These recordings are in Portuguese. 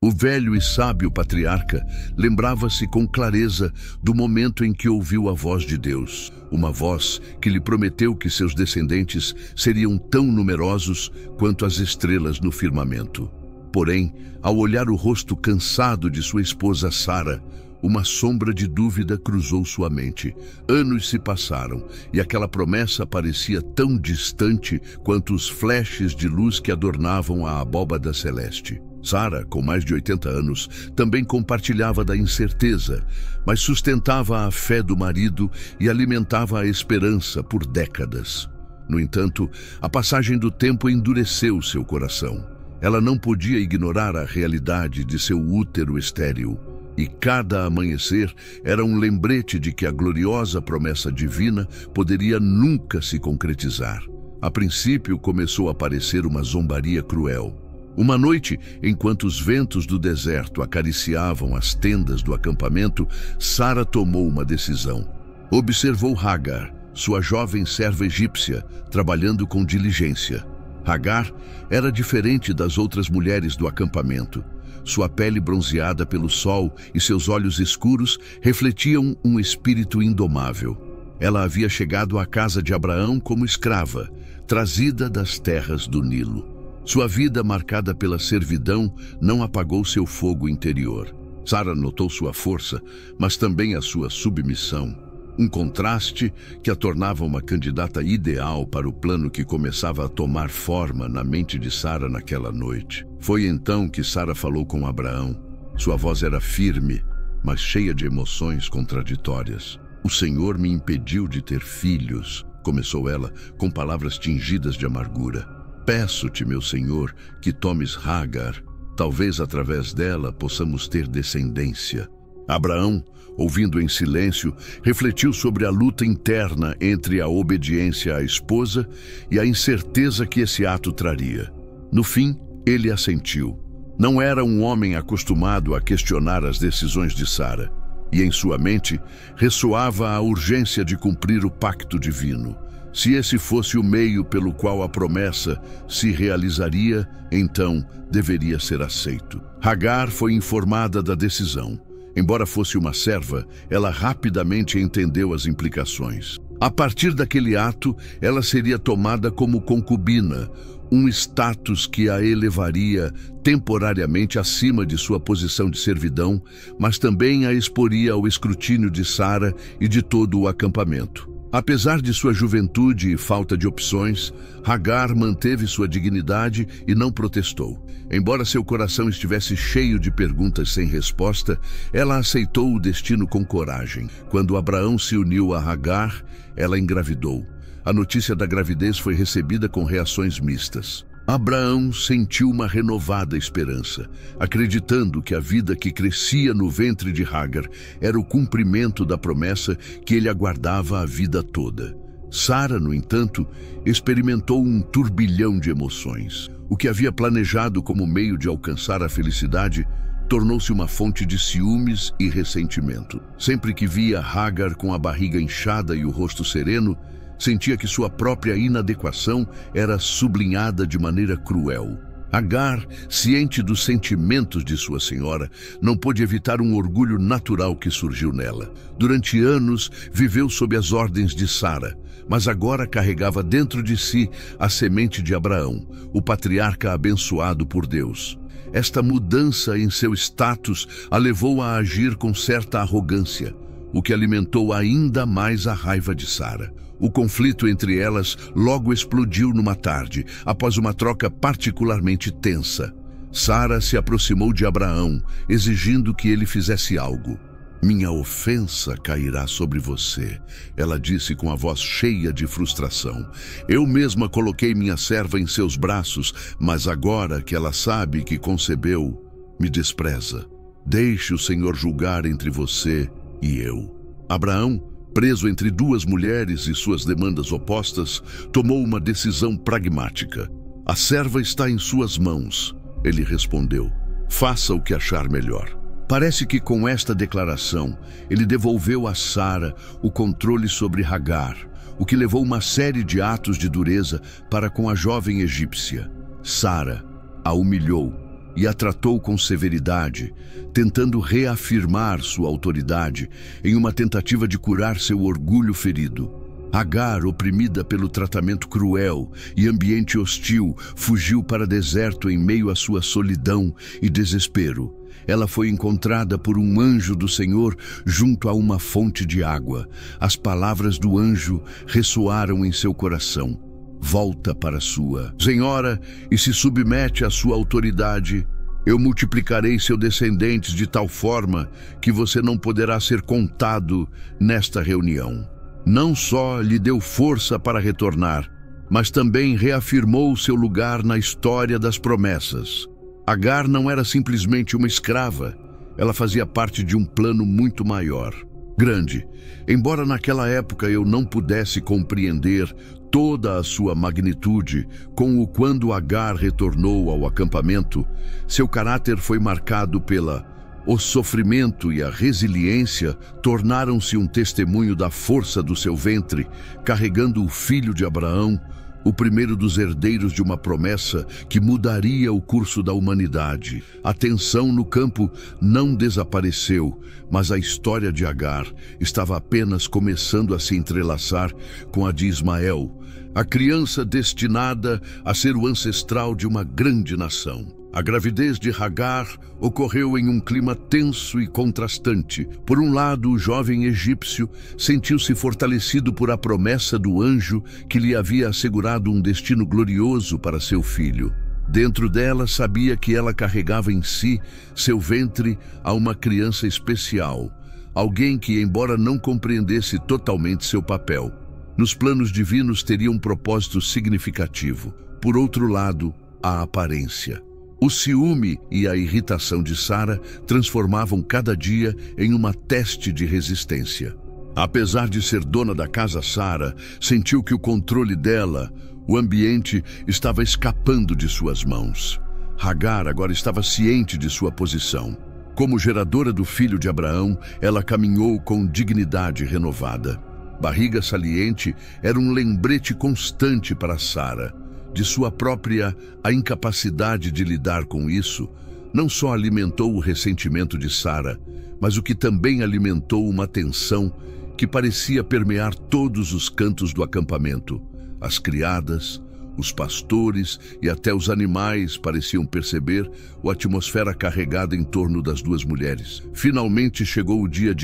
O velho e sábio patriarca lembrava-se com clareza do momento em que ouviu a voz de Deus, uma voz que lhe prometeu que seus descendentes seriam tão numerosos quanto as estrelas no firmamento. Porém, ao olhar o rosto cansado de sua esposa Sara, uma sombra de dúvida cruzou sua mente. Anos se passaram e aquela promessa parecia tão distante quanto os flashes de luz que adornavam a abóbada celeste. Sara, com mais de 80 anos, também compartilhava da incerteza, mas sustentava a fé do marido e alimentava a esperança por décadas. No entanto, a passagem do tempo endureceu seu coração. Ela não podia ignorar a realidade de seu útero estéril, e cada amanhecer era um lembrete de que a gloriosa promessa divina poderia nunca se concretizar. A princípio começou a parecer uma zombaria cruel. Uma noite, enquanto os ventos do deserto acariciavam as tendas do acampamento, Sara tomou uma decisão. Observou Hagar, sua jovem serva egípcia, trabalhando com diligência. Hagar era diferente das outras mulheres do acampamento. Sua pele bronzeada pelo sol e seus olhos escuros refletiam um espírito indomável. Ela havia chegado à casa de Abraão como escrava, trazida das terras do Nilo. Sua vida, marcada pela servidão, não apagou seu fogo interior. Sara notou sua força, mas também a sua submissão. Um contraste que a tornava uma candidata ideal para o plano que começava a tomar forma na mente de Sara naquela noite. Foi então que Sara falou com Abraão. Sua voz era firme, mas cheia de emoções contraditórias. "O Senhor me impediu de ter filhos", começou ela, com palavras tingidas de amargura. "Peço-te, meu Senhor, que tomes Hagar. Talvez através dela possamos ter descendência." Abraão, ouvindo em silêncio, refletiu sobre a luta interna entre a obediência à esposa e a incerteza que esse ato traria. No fim, ele assentiu. Não era um homem acostumado a questionar as decisões de Sara, e em sua mente ressoava a urgência de cumprir o pacto divino. Se esse fosse o meio pelo qual a promessa se realizaria, então deveria ser aceito. Hagar foi informada da decisão. Embora fosse uma serva, ela rapidamente entendeu as implicações. A partir daquele ato, ela seria tomada como concubina, um status que a elevaria temporariamente acima de sua posição de servidão, mas também a exporia ao escrutínio de Sara e de todo o acampamento. Apesar de sua juventude e falta de opções, Hagar manteve sua dignidade e não protestou. Embora seu coração estivesse cheio de perguntas sem resposta, ela aceitou o destino com coragem. Quando Abraão se uniu a Hagar, ela engravidou. A notícia da gravidez foi recebida com reações mistas. Abraão sentiu uma renovada esperança, acreditando que a vida que crescia no ventre de Hagar era o cumprimento da promessa que ele aguardava a vida toda. Sara, no entanto, experimentou um turbilhão de emoções. O que havia planejado como meio de alcançar a felicidade tornou-se uma fonte de ciúmes e ressentimento. Sempre que via Hagar com a barriga inchada e o rosto sereno, sentia que sua própria inadequação era sublinhada de maneira cruel. Hagar, ciente dos sentimentos de sua senhora, não pôde evitar um orgulho natural que surgiu nela. Durante anos, viveu sob as ordens de Sara, mas agora carregava dentro de si a semente de Abraão, o patriarca abençoado por Deus. Esta mudança em seu status a levou a agir com certa arrogância, o que alimentou ainda mais a raiva de Sara. O conflito entre elas logo explodiu numa tarde, após uma troca particularmente tensa. Sara se aproximou de Abraão, exigindo que ele fizesse algo. "Minha ofensa cairá sobre você", ela disse com a voz cheia de frustração. "Eu mesma coloquei minha serva em seus braços, mas agora que ela sabe que concebeu, me despreza. Deixe o Senhor julgar entre você e eu." Abraão, preso entre duas mulheres e suas demandas opostas, tomou uma decisão pragmática. "A serva está em suas mãos", ele respondeu. "Faça o que achar melhor." Parece que com esta declaração, ele devolveu a Sara o controle sobre Hagar, o que levou uma série de atos de dureza para com a jovem egípcia. Sara a humilhou e a tratou com severidade, tentando reafirmar sua autoridade em uma tentativa de curar seu orgulho ferido. Agar, oprimida pelo tratamento cruel e ambiente hostil, fugiu para deserto em meio à sua solidão e desespero. Ela foi encontrada por um anjo do Senhor junto a uma fonte de água. As palavras do anjo ressoaram em seu coração. Volta para sua senhora e se submete à sua autoridade. Eu multiplicarei seus descendentes de tal forma que você não poderá ser contado nesta reunião. Não só lhe deu força para retornar, mas também reafirmou seu lugar na história das promessas. Agar não era simplesmente uma escrava, ela fazia parte de um plano muito maior, grande. Embora naquela época eu não pudesse compreender toda a sua magnitude, quando Agar retornou ao acampamento, seu caráter foi marcado o sofrimento e a resiliência tornaram-se um testemunho da força do seu ventre, carregando o filho de Abraão, o primeiro dos herdeiros de uma promessa que mudaria o curso da humanidade. A tensão no campo não desapareceu, mas a história de Agar estava apenas começando a se entrelaçar com a de Ismael, a criança destinada a ser o ancestral de uma grande nação. A gravidez de Agar ocorreu em um clima tenso e contrastante. Por um lado, o jovem egípcio sentiu-se fortalecido por a promessa do anjo que lhe havia assegurado um destino glorioso para seu filho. Dentro dela, sabia que ela carregava em si, seu ventre, a uma criança especial, alguém que, embora não compreendesse totalmente seu papel, nos planos divinos teria um propósito significativo. Por outro lado, a aparência. O ciúme e a irritação de Sara transformavam cada dia em uma teste de resistência. Apesar de ser dona da casa, Sara sentiu que o controle dela, o ambiente, estava escapando de suas mãos. Agar agora estava ciente de sua posição. Como geradora do filho de Abraão, ela caminhou com dignidade renovada. Barriga saliente era um lembrete constante para Sara. De sua própria incapacidade de lidar com isso, não só alimentou o ressentimento de Sara, mas o que também alimentou uma tensão que parecia permear todos os cantos do acampamento. As criadas, os pastores e até os animais pareciam perceber a atmosfera carregada em torno das duas mulheres. Finalmente chegou o dia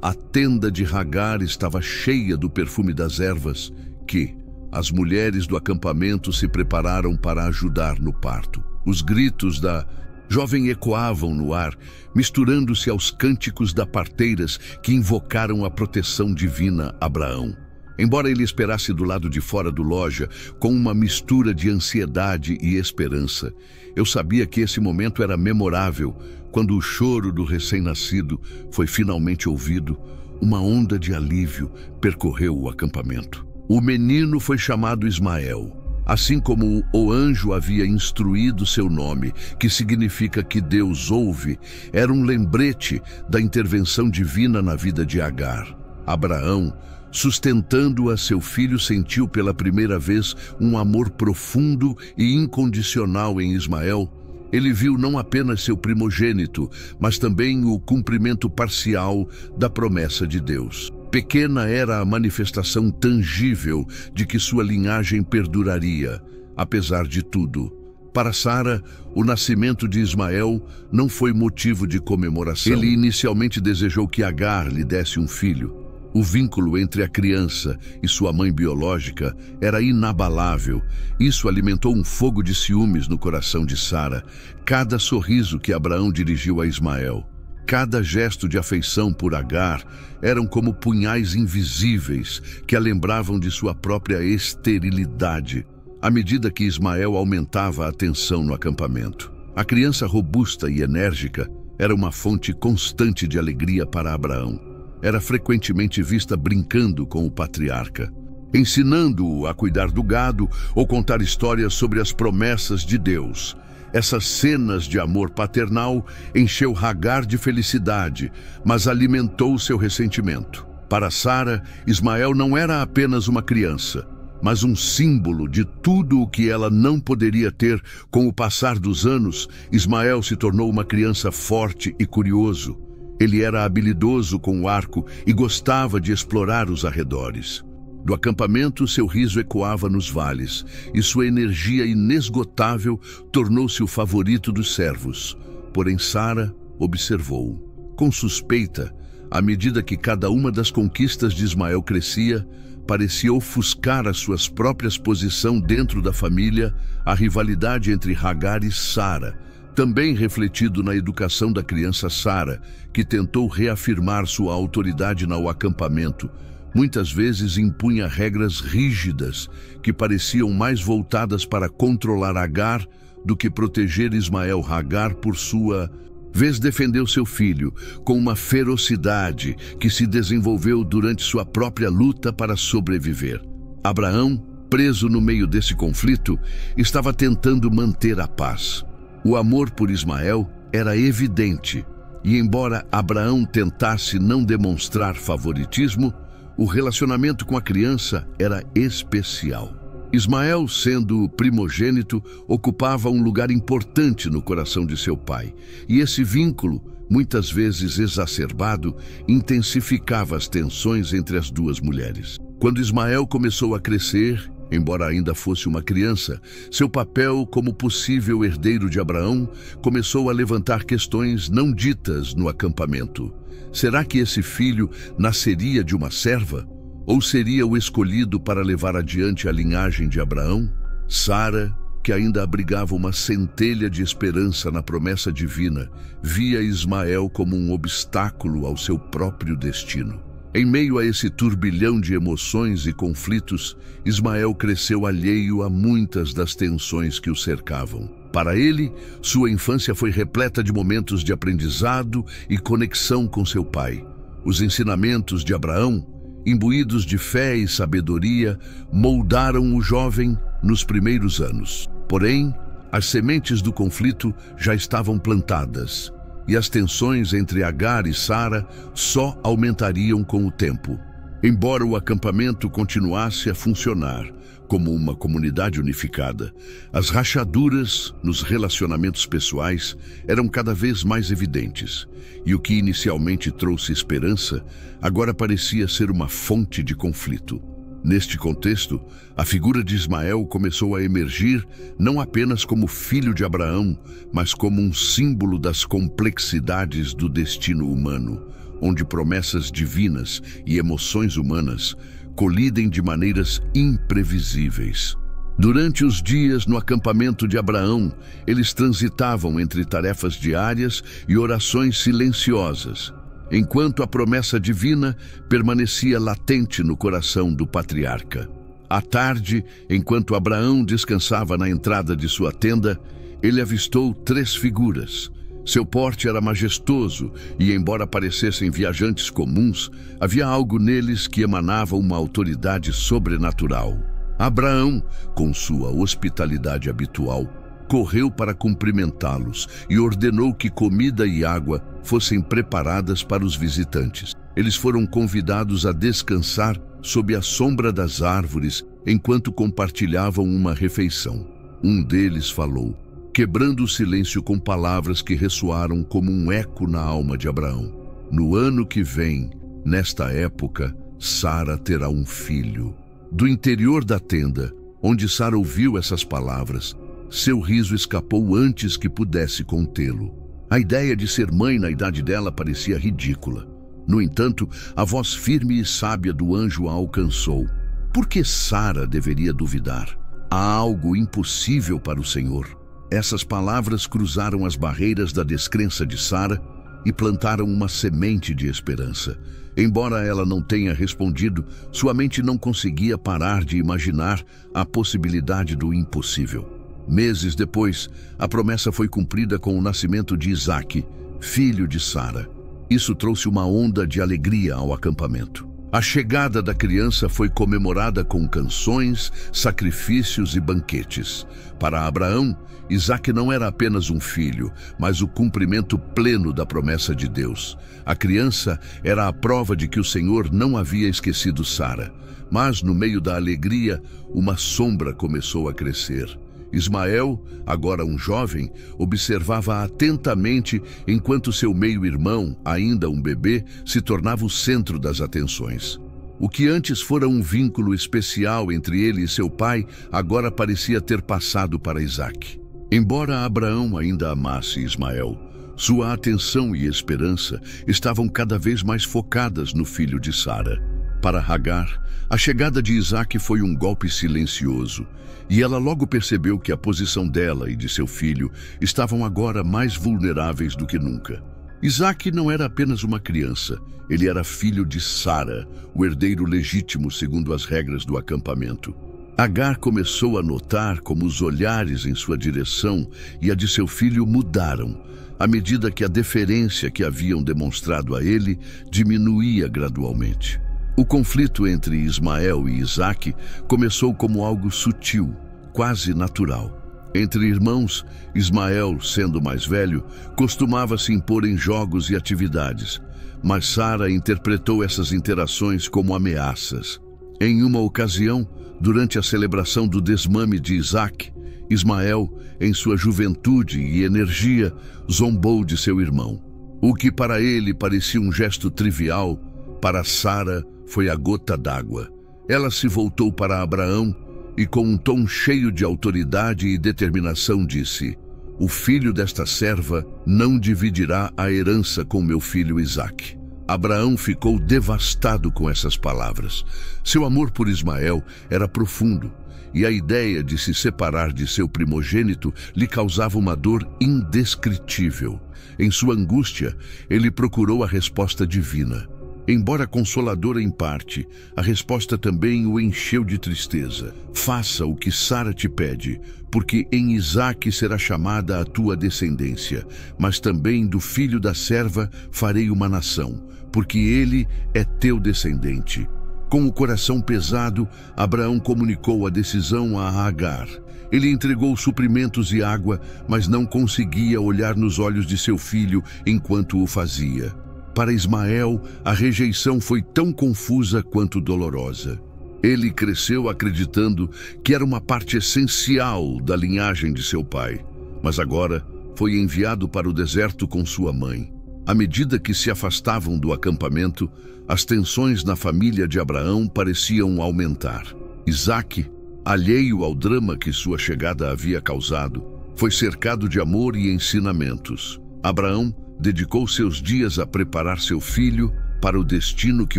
a tenda de Agar estava cheia do perfume das ervas que as mulheres do acampamento se prepararam para ajudar no parto. Os gritos da jovem ecoavam no ar, misturando-se aos cânticos das parteiras que invocaram a proteção divina a Abraão. Embora ele esperasse do lado de fora do loja, com uma mistura de ansiedade e esperança, eu sabia que esse momento era memorável. Quando o choro do recém-nascido foi finalmente ouvido, uma onda de alívio percorreu o acampamento. O menino foi chamado Ismael, assim como o anjo havia instruído seu nome, que significa que Deus ouve. Era um lembrete da intervenção divina na vida de Agar. Abraão, sustentando-a, seu filho, sentiu pela primeira vez um amor profundo e incondicional em Ismael. Ele viu não apenas seu primogênito, mas também o cumprimento parcial da promessa de Deus. Pequena era a manifestação tangível de que sua linhagem perduraria, apesar de tudo. Para Sara, o nascimento de Ismael não foi motivo de comemoração. Ele inicialmente desejou que Agar lhe desse um filho. O vínculo entre a criança e sua mãe biológica era inabalável. Isso alimentou um fogo de ciúmes no coração de Sara. Cada sorriso que Abraão dirigiu a Ismael, cada gesto de afeição por Agar eram como punhais invisíveis que a lembravam de sua própria esterilidade. À medida que Ismael aumentava a tensão no acampamento, a criança robusta e enérgica era uma fonte constante de alegria para Abraão. Era frequentemente vista brincando com o patriarca, ensinando-o a cuidar do gado ou contar histórias sobre as promessas de Deus. Essas cenas de amor paternal encheu Agar de felicidade, mas alimentou seu ressentimento. Para Sara, Ismael não era apenas uma criança, mas um símbolo de tudo o que ela não poderia ter. Com o passar dos anos, Ismael se tornou uma criança forte e curioso. Ele era habilidoso com o arco e gostava de explorar os arredores. Do acampamento, seu riso ecoava nos vales, e sua energia inesgotável tornou-se o favorito dos servos. Porém, Sara observou, com suspeita, à medida que cada uma das conquistas de Ismael crescia, parecia ofuscar as suas próprias posições dentro da família, a rivalidade entre Agar e Sara, também refletido na educação da criança Sara, que tentou reafirmar sua autoridade no acampamento. Muitas vezes impunha regras rígidas que pareciam mais voltadas para controlar Agar do que proteger Ismael. Agar, por sua vez, defendeu seu filho com uma ferocidade que se desenvolveu durante sua própria luta para sobreviver. Abraão, preso no meio desse conflito, estava tentando manter a paz. O amor por Ismael era evidente, e embora Abraão tentasse não demonstrar favoritismo, o relacionamento com a criança era especial. Ismael, sendo primogênito, ocupava um lugar importante no coração de seu pai, e esse vínculo, muitas vezes exacerbado, intensificava as tensões entre as duas mulheres. Quando Ismael começou a crescer, embora ainda fosse uma criança, seu papel como possível herdeiro de Abraão começou a levantar questões não ditas no acampamento. Será que esse filho nasceria de uma serva? Ou seria o escolhido para levar adiante a linhagem de Abraão? Sara, que ainda abrigava uma centelha de esperança na promessa divina, via Ismael como um obstáculo ao seu próprio destino. Em meio a esse turbilhão de emoções e conflitos, Ismael cresceu alheio a muitas das tensões que o cercavam. Para ele, sua infância foi repleta de momentos de aprendizado e conexão com seu pai. Os ensinamentos de Abraão, imbuídos de fé e sabedoria, moldaram o jovem nos primeiros anos. Porém, as sementes do conflito já estavam plantadas, e as tensões entre Agar e Sara só aumentariam com o tempo. Embora o acampamento continuasse a funcionar como uma comunidade unificada, as rachaduras nos relacionamentos pessoais eram cada vez mais evidentes, e o que inicialmente trouxe esperança agora parecia ser uma fonte de conflito. Neste contexto, a figura de Ismael começou a emergir não apenas como filho de Abraão, mas como um símbolo das complexidades do destino humano, onde promessas divinas e emoções humanas colidem de maneiras imprevisíveis. Durante os dias no acampamento de Abraão, eles transitavam entre tarefas diárias e orações silenciosas, enquanto a promessa divina permanecia latente no coração do patriarca. À tarde, enquanto Abraão descansava na entrada de sua tenda, ele avistou 3 figuras. Seu porte era majestoso e, embora parecessem viajantes comuns, havia algo neles que emanava uma autoridade sobrenatural. Abraão, com sua hospitalidade habitual, correu para cumprimentá-los e ordenou que comida e água fossem preparadas para os visitantes. Eles foram convidados a descansar sob a sombra das árvores enquanto compartilhavam uma refeição. Um deles falou, quebrando o silêncio com palavras que ressoaram como um eco na alma de Abraão. No ano que vem, nesta época, Sara terá um filho. Do interior da tenda, onde Sara ouviu essas palavras, seu riso escapou antes que pudesse contê-lo. A ideia de ser mãe na idade dela parecia ridícula. No entanto, a voz firme e sábia do anjo a alcançou. Por que Sara deveria duvidar? Há algo impossível para o Senhor. Essas palavras cruzaram as barreiras da descrença de Sara e plantaram uma semente de esperança. Embora ela não tenha respondido, sua mente não conseguia parar de imaginar a possibilidade do impossível. Meses depois, a promessa foi cumprida com o nascimento de Isaque, filho de Sara. Isso trouxe uma onda de alegria ao acampamento. A chegada da criança foi comemorada com canções, sacrifícios e banquetes. Para Abraão, Isaque não era apenas um filho, mas o cumprimento pleno da promessa de Deus. A criança era a prova de que o Senhor não havia esquecido Sara. Mas, no meio da alegria, uma sombra começou a crescer. Ismael, agora um jovem, observava atentamente enquanto seu meio-irmão, ainda um bebê, se tornava o centro das atenções. O que antes fora um vínculo especial entre ele e seu pai, agora parecia ter passado para Isaque. Embora Abraão ainda amasse Ismael, sua atenção e esperança estavam cada vez mais focadas no filho de Sara. Para Hagar, a chegada de Isaque foi um golpe silencioso, e ela logo percebeu que a posição dela e de seu filho estavam agora mais vulneráveis do que nunca. Isaque não era apenas uma criança, ele era filho de Sara, o herdeiro legítimo segundo as regras do acampamento. Hagar começou a notar como os olhares em sua direção e a de seu filho mudaram, à medida que a deferência que haviam demonstrado a ele diminuía gradualmente. O conflito entre Ismael e Isaque começou como algo sutil, quase natural. Entre irmãos, Ismael, sendo mais velho, costumava se impor em jogos e atividades, mas Sara interpretou essas interações como ameaças. Em uma ocasião, durante a celebração do desmame de Isaque, Ismael, em sua juventude e energia, zombou de seu irmão. O que para ele parecia um gesto trivial, para Sara foi a gota d'água. Ela se voltou para Abraão e, com um tom cheio de autoridade e determinação, disse: "O filho desta serva não dividirá a herança com meu filho Isaque." Abraão ficou devastado com essas palavras. Seu amor por Ismael era profundo, e a ideia de se separar de seu primogênito lhe causava uma dor indescritível. Em sua angústia, ele procurou a resposta divina. Embora consoladora em parte, a resposta também o encheu de tristeza. "Faça o que Sara te pede, porque em Isaque será chamada a tua descendência, mas também do filho da serva farei uma nação, porque ele é teu descendente." Com o coração pesado, Abraão comunicou a decisão a Hagar. Ele entregou suprimentos e água, mas não conseguia olhar nos olhos de seu filho enquanto o fazia. Para Ismael, a rejeição foi tão confusa quanto dolorosa. Ele cresceu acreditando que era uma parte essencial da linhagem de seu pai, mas agora foi enviado para o deserto com sua mãe. À medida que se afastavam do acampamento, as tensões na família de Abraão pareciam aumentar. Isaque, alheio ao drama que sua chegada havia causado, foi cercado de amor e ensinamentos. Abraão dedicou seus dias a preparar seu filho para o destino que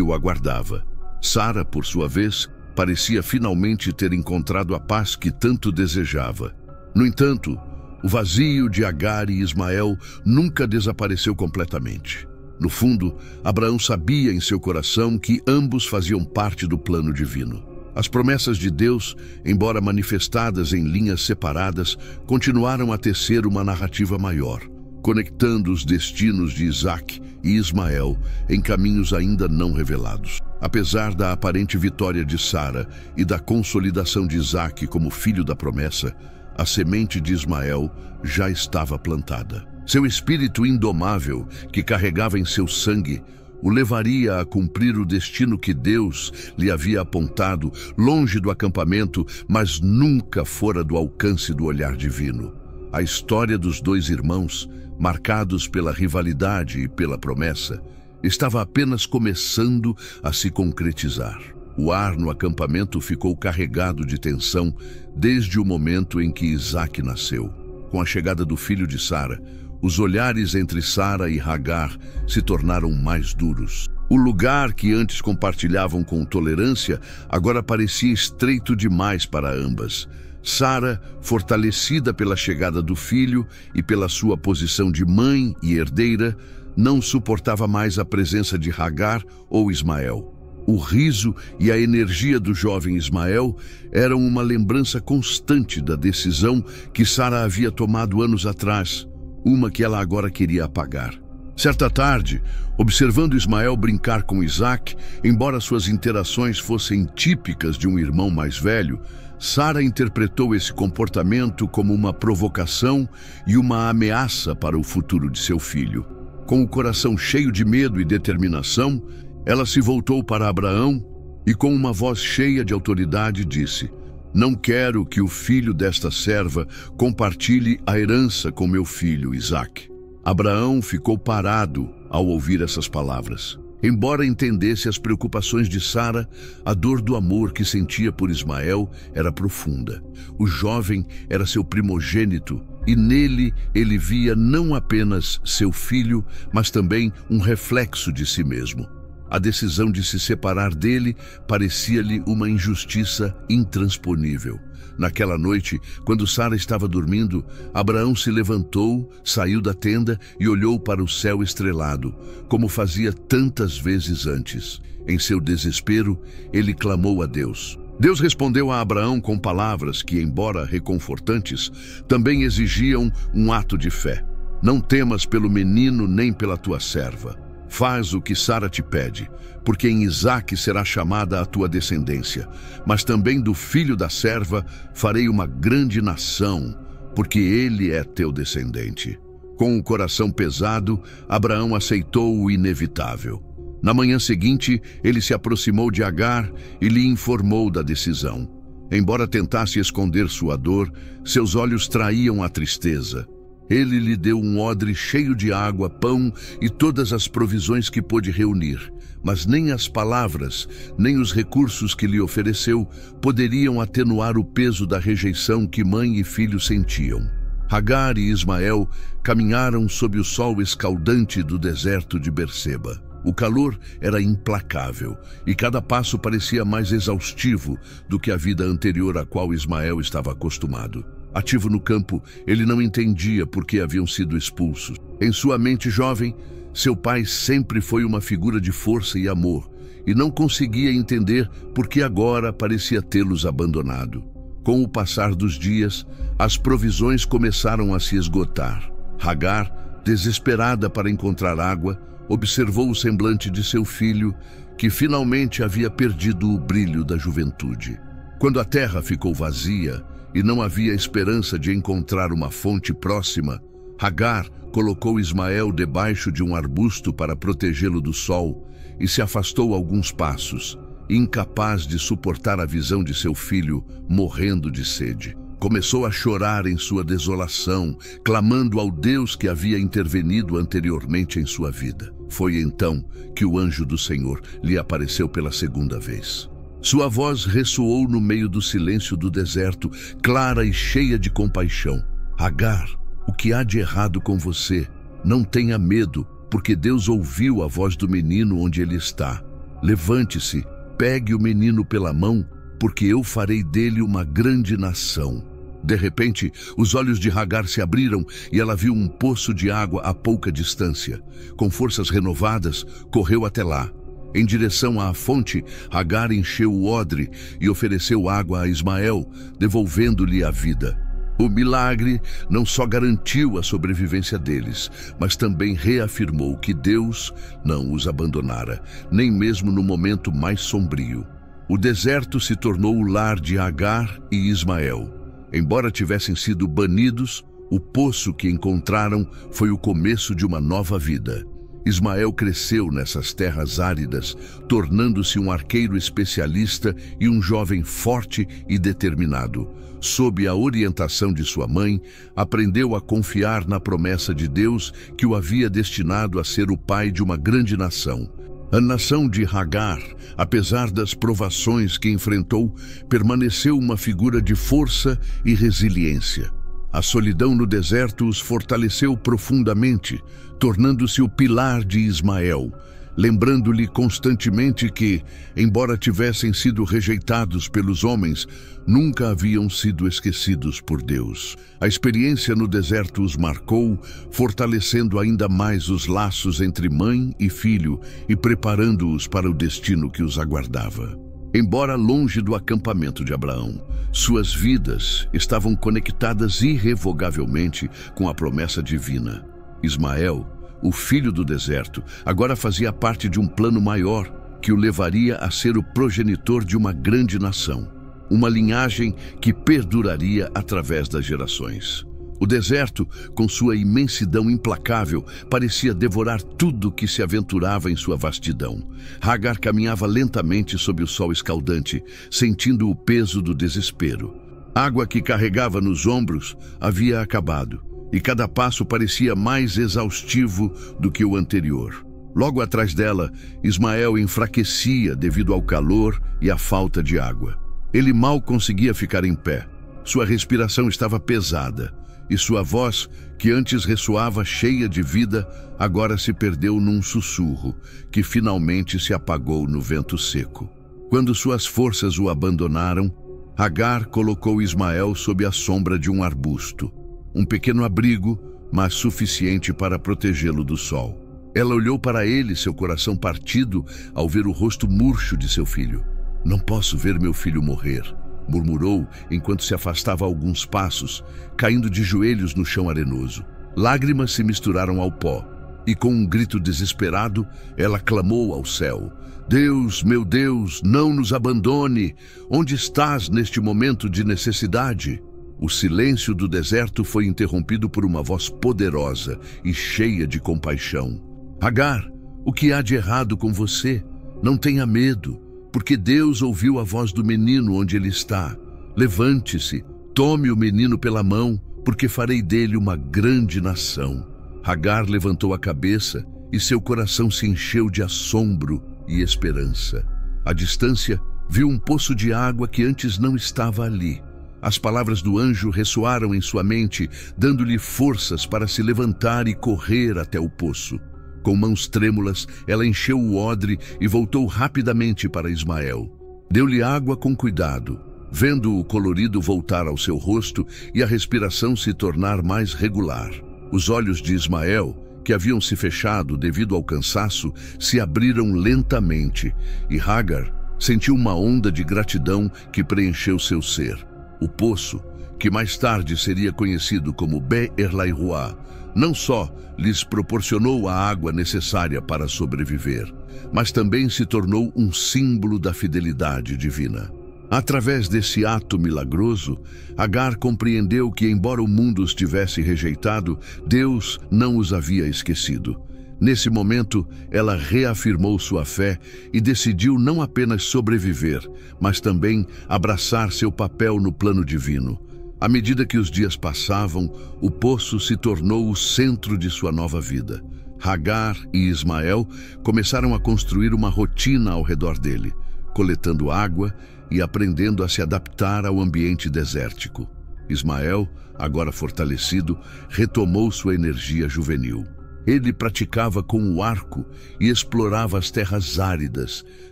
o aguardava. Sara, por sua vez, parecia finalmente ter encontrado a paz que tanto desejava. No entanto, o vazio de Hagar e Ismael nunca desapareceu completamente. No fundo, Abraão sabia em seu coração que ambos faziam parte do plano divino. As promessas de Deus, embora manifestadas em linhas separadas, continuaram a tecer uma narrativa maior, conectando os destinos de Isaque e Ismael em caminhos ainda não revelados. Apesar da aparente vitória de Sara e da consolidação de Isaque como filho da promessa, a semente de Ismael já estava plantada. Seu espírito indomável, que carregava em seu sangue, o levaria a cumprir o destino que Deus lhe havia apontado, longe do acampamento, mas nunca fora do alcance do olhar divino. A história dos dois irmãos, marcados pela rivalidade e pela promessa, estava apenas começando a se concretizar. O ar no acampamento ficou carregado de tensão desde o momento em que Isaque nasceu. Com a chegada do filho de Sara, os olhares entre Sara e Hagar se tornaram mais duros. O lugar que antes compartilhavam com tolerância agora parecia estreito demais para ambas. Sara, fortalecida pela chegada do filho e pela sua posição de mãe e herdeira, não suportava mais a presença de Hagar ou Ismael. O riso e a energia do jovem Ismael eram uma lembrança constante da decisão que Sara havia tomado anos atrás, uma que ela agora queria apagar. Certa tarde, observando Ismael brincar com Isaque, embora suas interações fossem típicas de um irmão mais velho, Sara interpretou esse comportamento como uma provocação e uma ameaça para o futuro de seu filho. Com o coração cheio de medo e determinação, ela se voltou para Abraão e, com uma voz cheia de autoridade, disse: "Não quero que o filho desta serva compartilhe a herança com meu filho Isaque." Abraão ficou parado ao ouvir essas palavras. Embora entendesse as preocupações de Sara, a dor do amor que sentia por Ismael era profunda. O jovem era seu primogênito e nele ele via não apenas seu filho, mas também um reflexo de si mesmo. A decisão de se separar dele parecia-lhe uma injustiça intransponível. Naquela noite, quando Sara estava dormindo, Abraão se levantou, saiu da tenda e olhou para o céu estrelado, como fazia tantas vezes antes. Em seu desespero, ele clamou a Deus. Deus respondeu a Abraão com palavras que, embora reconfortantes, também exigiam um ato de fé. "Não temas pelo menino nem pela tua serva. Faz o que Sara te pede, porque em Isaque será chamada a tua descendência, mas também do filho da serva farei uma grande nação, porque ele é teu descendente." Com o coração pesado, Abraão aceitou o inevitável. Na manhã seguinte, ele se aproximou de Agar e lhe informou da decisão. Embora tentasse esconder sua dor, seus olhos traíam a tristeza. Ele lhe deu um odre cheio de água, pão e todas as provisões que pôde reunir, mas nem as palavras, nem os recursos que lhe ofereceu poderiam atenuar o peso da rejeição que mãe e filho sentiam. Agar e Ismael caminharam sob o sol escaldante do deserto de Berseba. O calor era implacável e cada passo parecia mais exaustivo do que a vida anterior à qual Ismael estava acostumado. Ativo no campo, ele não entendia por que haviam sido expulsos. Em sua mente jovem, seu pai sempre foi uma figura de força e amor, e não conseguia entender por que agora parecia tê-los abandonado. Com o passar dos dias, as provisões começaram a se esgotar. Agar, desesperada para encontrar água, observou o semblante de seu filho, que finalmente havia perdido o brilho da juventude. Quando a terra ficou vazia e não havia esperança de encontrar uma fonte próxima, Agar colocou Ismael debaixo de um arbusto para protegê-lo do sol e se afastou alguns passos, incapaz de suportar a visão de seu filho morrendo de sede. Começou a chorar em sua desolação, clamando ao Deus que havia intervenido anteriormente em sua vida. Foi então que o anjo do Senhor lhe apareceu pela segunda vez. Sua voz ressoou no meio do silêncio do deserto, clara e cheia de compaixão. "Agar, o que há de errado com você? Não tenha medo, porque Deus ouviu a voz do menino onde ele está. Levante-se, pegue o menino pela mão, porque eu farei dele uma grande nação." De repente, os olhos de Agar se abriram e ela viu um poço de água a pouca distância. Com forças renovadas, correu até lá. Em direção à fonte, Agar encheu o odre e ofereceu água a Ismael, devolvendo-lhe a vida. O milagre não só garantiu a sobrevivência deles, mas também reafirmou que Deus não os abandonara, nem mesmo no momento mais sombrio. O deserto se tornou o lar de Agar e Ismael. Embora tivessem sido banidos, o poço que encontraram foi o começo de uma nova vida. Ismael cresceu nessas terras áridas, tornando-se um arqueiro especialista e um jovem forte e determinado. Sob a orientação de sua mãe, aprendeu a confiar na promessa de Deus que o havia destinado a ser o pai de uma grande nação. A nação de Agar, apesar das provações que enfrentou, permaneceu uma figura de força e resiliência. A solidão no deserto os fortaleceu profundamente, tornando-se o pilar de Ismael, lembrando-lhe constantemente que, embora tivessem sido rejeitados pelos homens, nunca haviam sido esquecidos por Deus. A experiência no deserto os marcou, fortalecendo ainda mais os laços entre mãe e filho e preparando-os para o destino que os aguardava. Embora longe do acampamento de Abraão, suas vidas estavam conectadas irrevogavelmente com a promessa divina. Ismael o filho do deserto, agora fazia parte de um plano maior que o levaria a ser o progenitor de uma grande nação, uma linhagem que perduraria através das gerações. O deserto, com sua imensidão implacável, parecia devorar tudo que se aventurava em sua vastidão. Hagar caminhava lentamente sob o sol escaldante, sentindo o peso do desespero. A água que carregava nos ombros havia acabado, e cada passo parecia mais exaustivo do que o anterior. Logo atrás dela, Ismael enfraquecia devido ao calor e à falta de água. Ele mal conseguia ficar em pé. Sua respiração estava pesada, e sua voz, que antes ressoava cheia de vida, agora se perdeu num sussurro, que finalmente se apagou no vento seco. Quando suas forças o abandonaram, Hagar colocou Ismael sob a sombra de um arbusto. Um pequeno abrigo, mas suficiente para protegê-lo do sol. Ela olhou para ele, seu coração partido, ao ver o rosto murcho de seu filho. "Não posso ver meu filho morrer", murmurou enquanto se afastava alguns passos, caindo de joelhos no chão arenoso. Lágrimas se misturaram ao pó, e com um grito desesperado, ela clamou ao céu: "Deus, meu Deus, não nos abandone! Onde estás neste momento de necessidade?" O silêncio do deserto foi interrompido por uma voz poderosa e cheia de compaixão. "Hagar, o que há de errado com você? Não tenha medo, porque Deus ouviu a voz do menino onde ele está. Levante-se, tome o menino pela mão, porque farei dele uma grande nação." Hagar levantou a cabeça e seu coração se encheu de assombro e esperança. À distância, viu um poço de água que antes não estava ali. As palavras do anjo ressoaram em sua mente, dando-lhe forças para se levantar e correr até o poço. Com mãos trêmulas, ela encheu o odre e voltou rapidamente para Ismael. Deu-lhe água com cuidado, vendo o colorido voltar ao seu rosto e a respiração se tornar mais regular. Os olhos de Ismael, que haviam se fechado devido ao cansaço, se abriram lentamente, e Hagar sentiu uma onda de gratidão que preencheu seu ser. O poço, que mais tarde seria conhecido como Be'er-Lahai-Roá, não só lhes proporcionou a água necessária para sobreviver, mas também se tornou um símbolo da fidelidade divina. Através desse ato milagroso, Hagar compreendeu que, embora o mundo os tivesse rejeitado, Deus não os havia esquecido. Nesse momento, ela reafirmou sua fé e decidiu não apenas sobreviver, mas também abraçar seu papel no plano divino. À medida que os dias passavam, o poço se tornou o centro de sua nova vida. Hagar e Ismael começaram a construir uma rotina ao redor dele, coletando água e aprendendo a se adaptar ao ambiente desértico. Ismael, agora fortalecido, retomou sua energia juvenil. Ele praticava com o arco e explorava as terras áridas,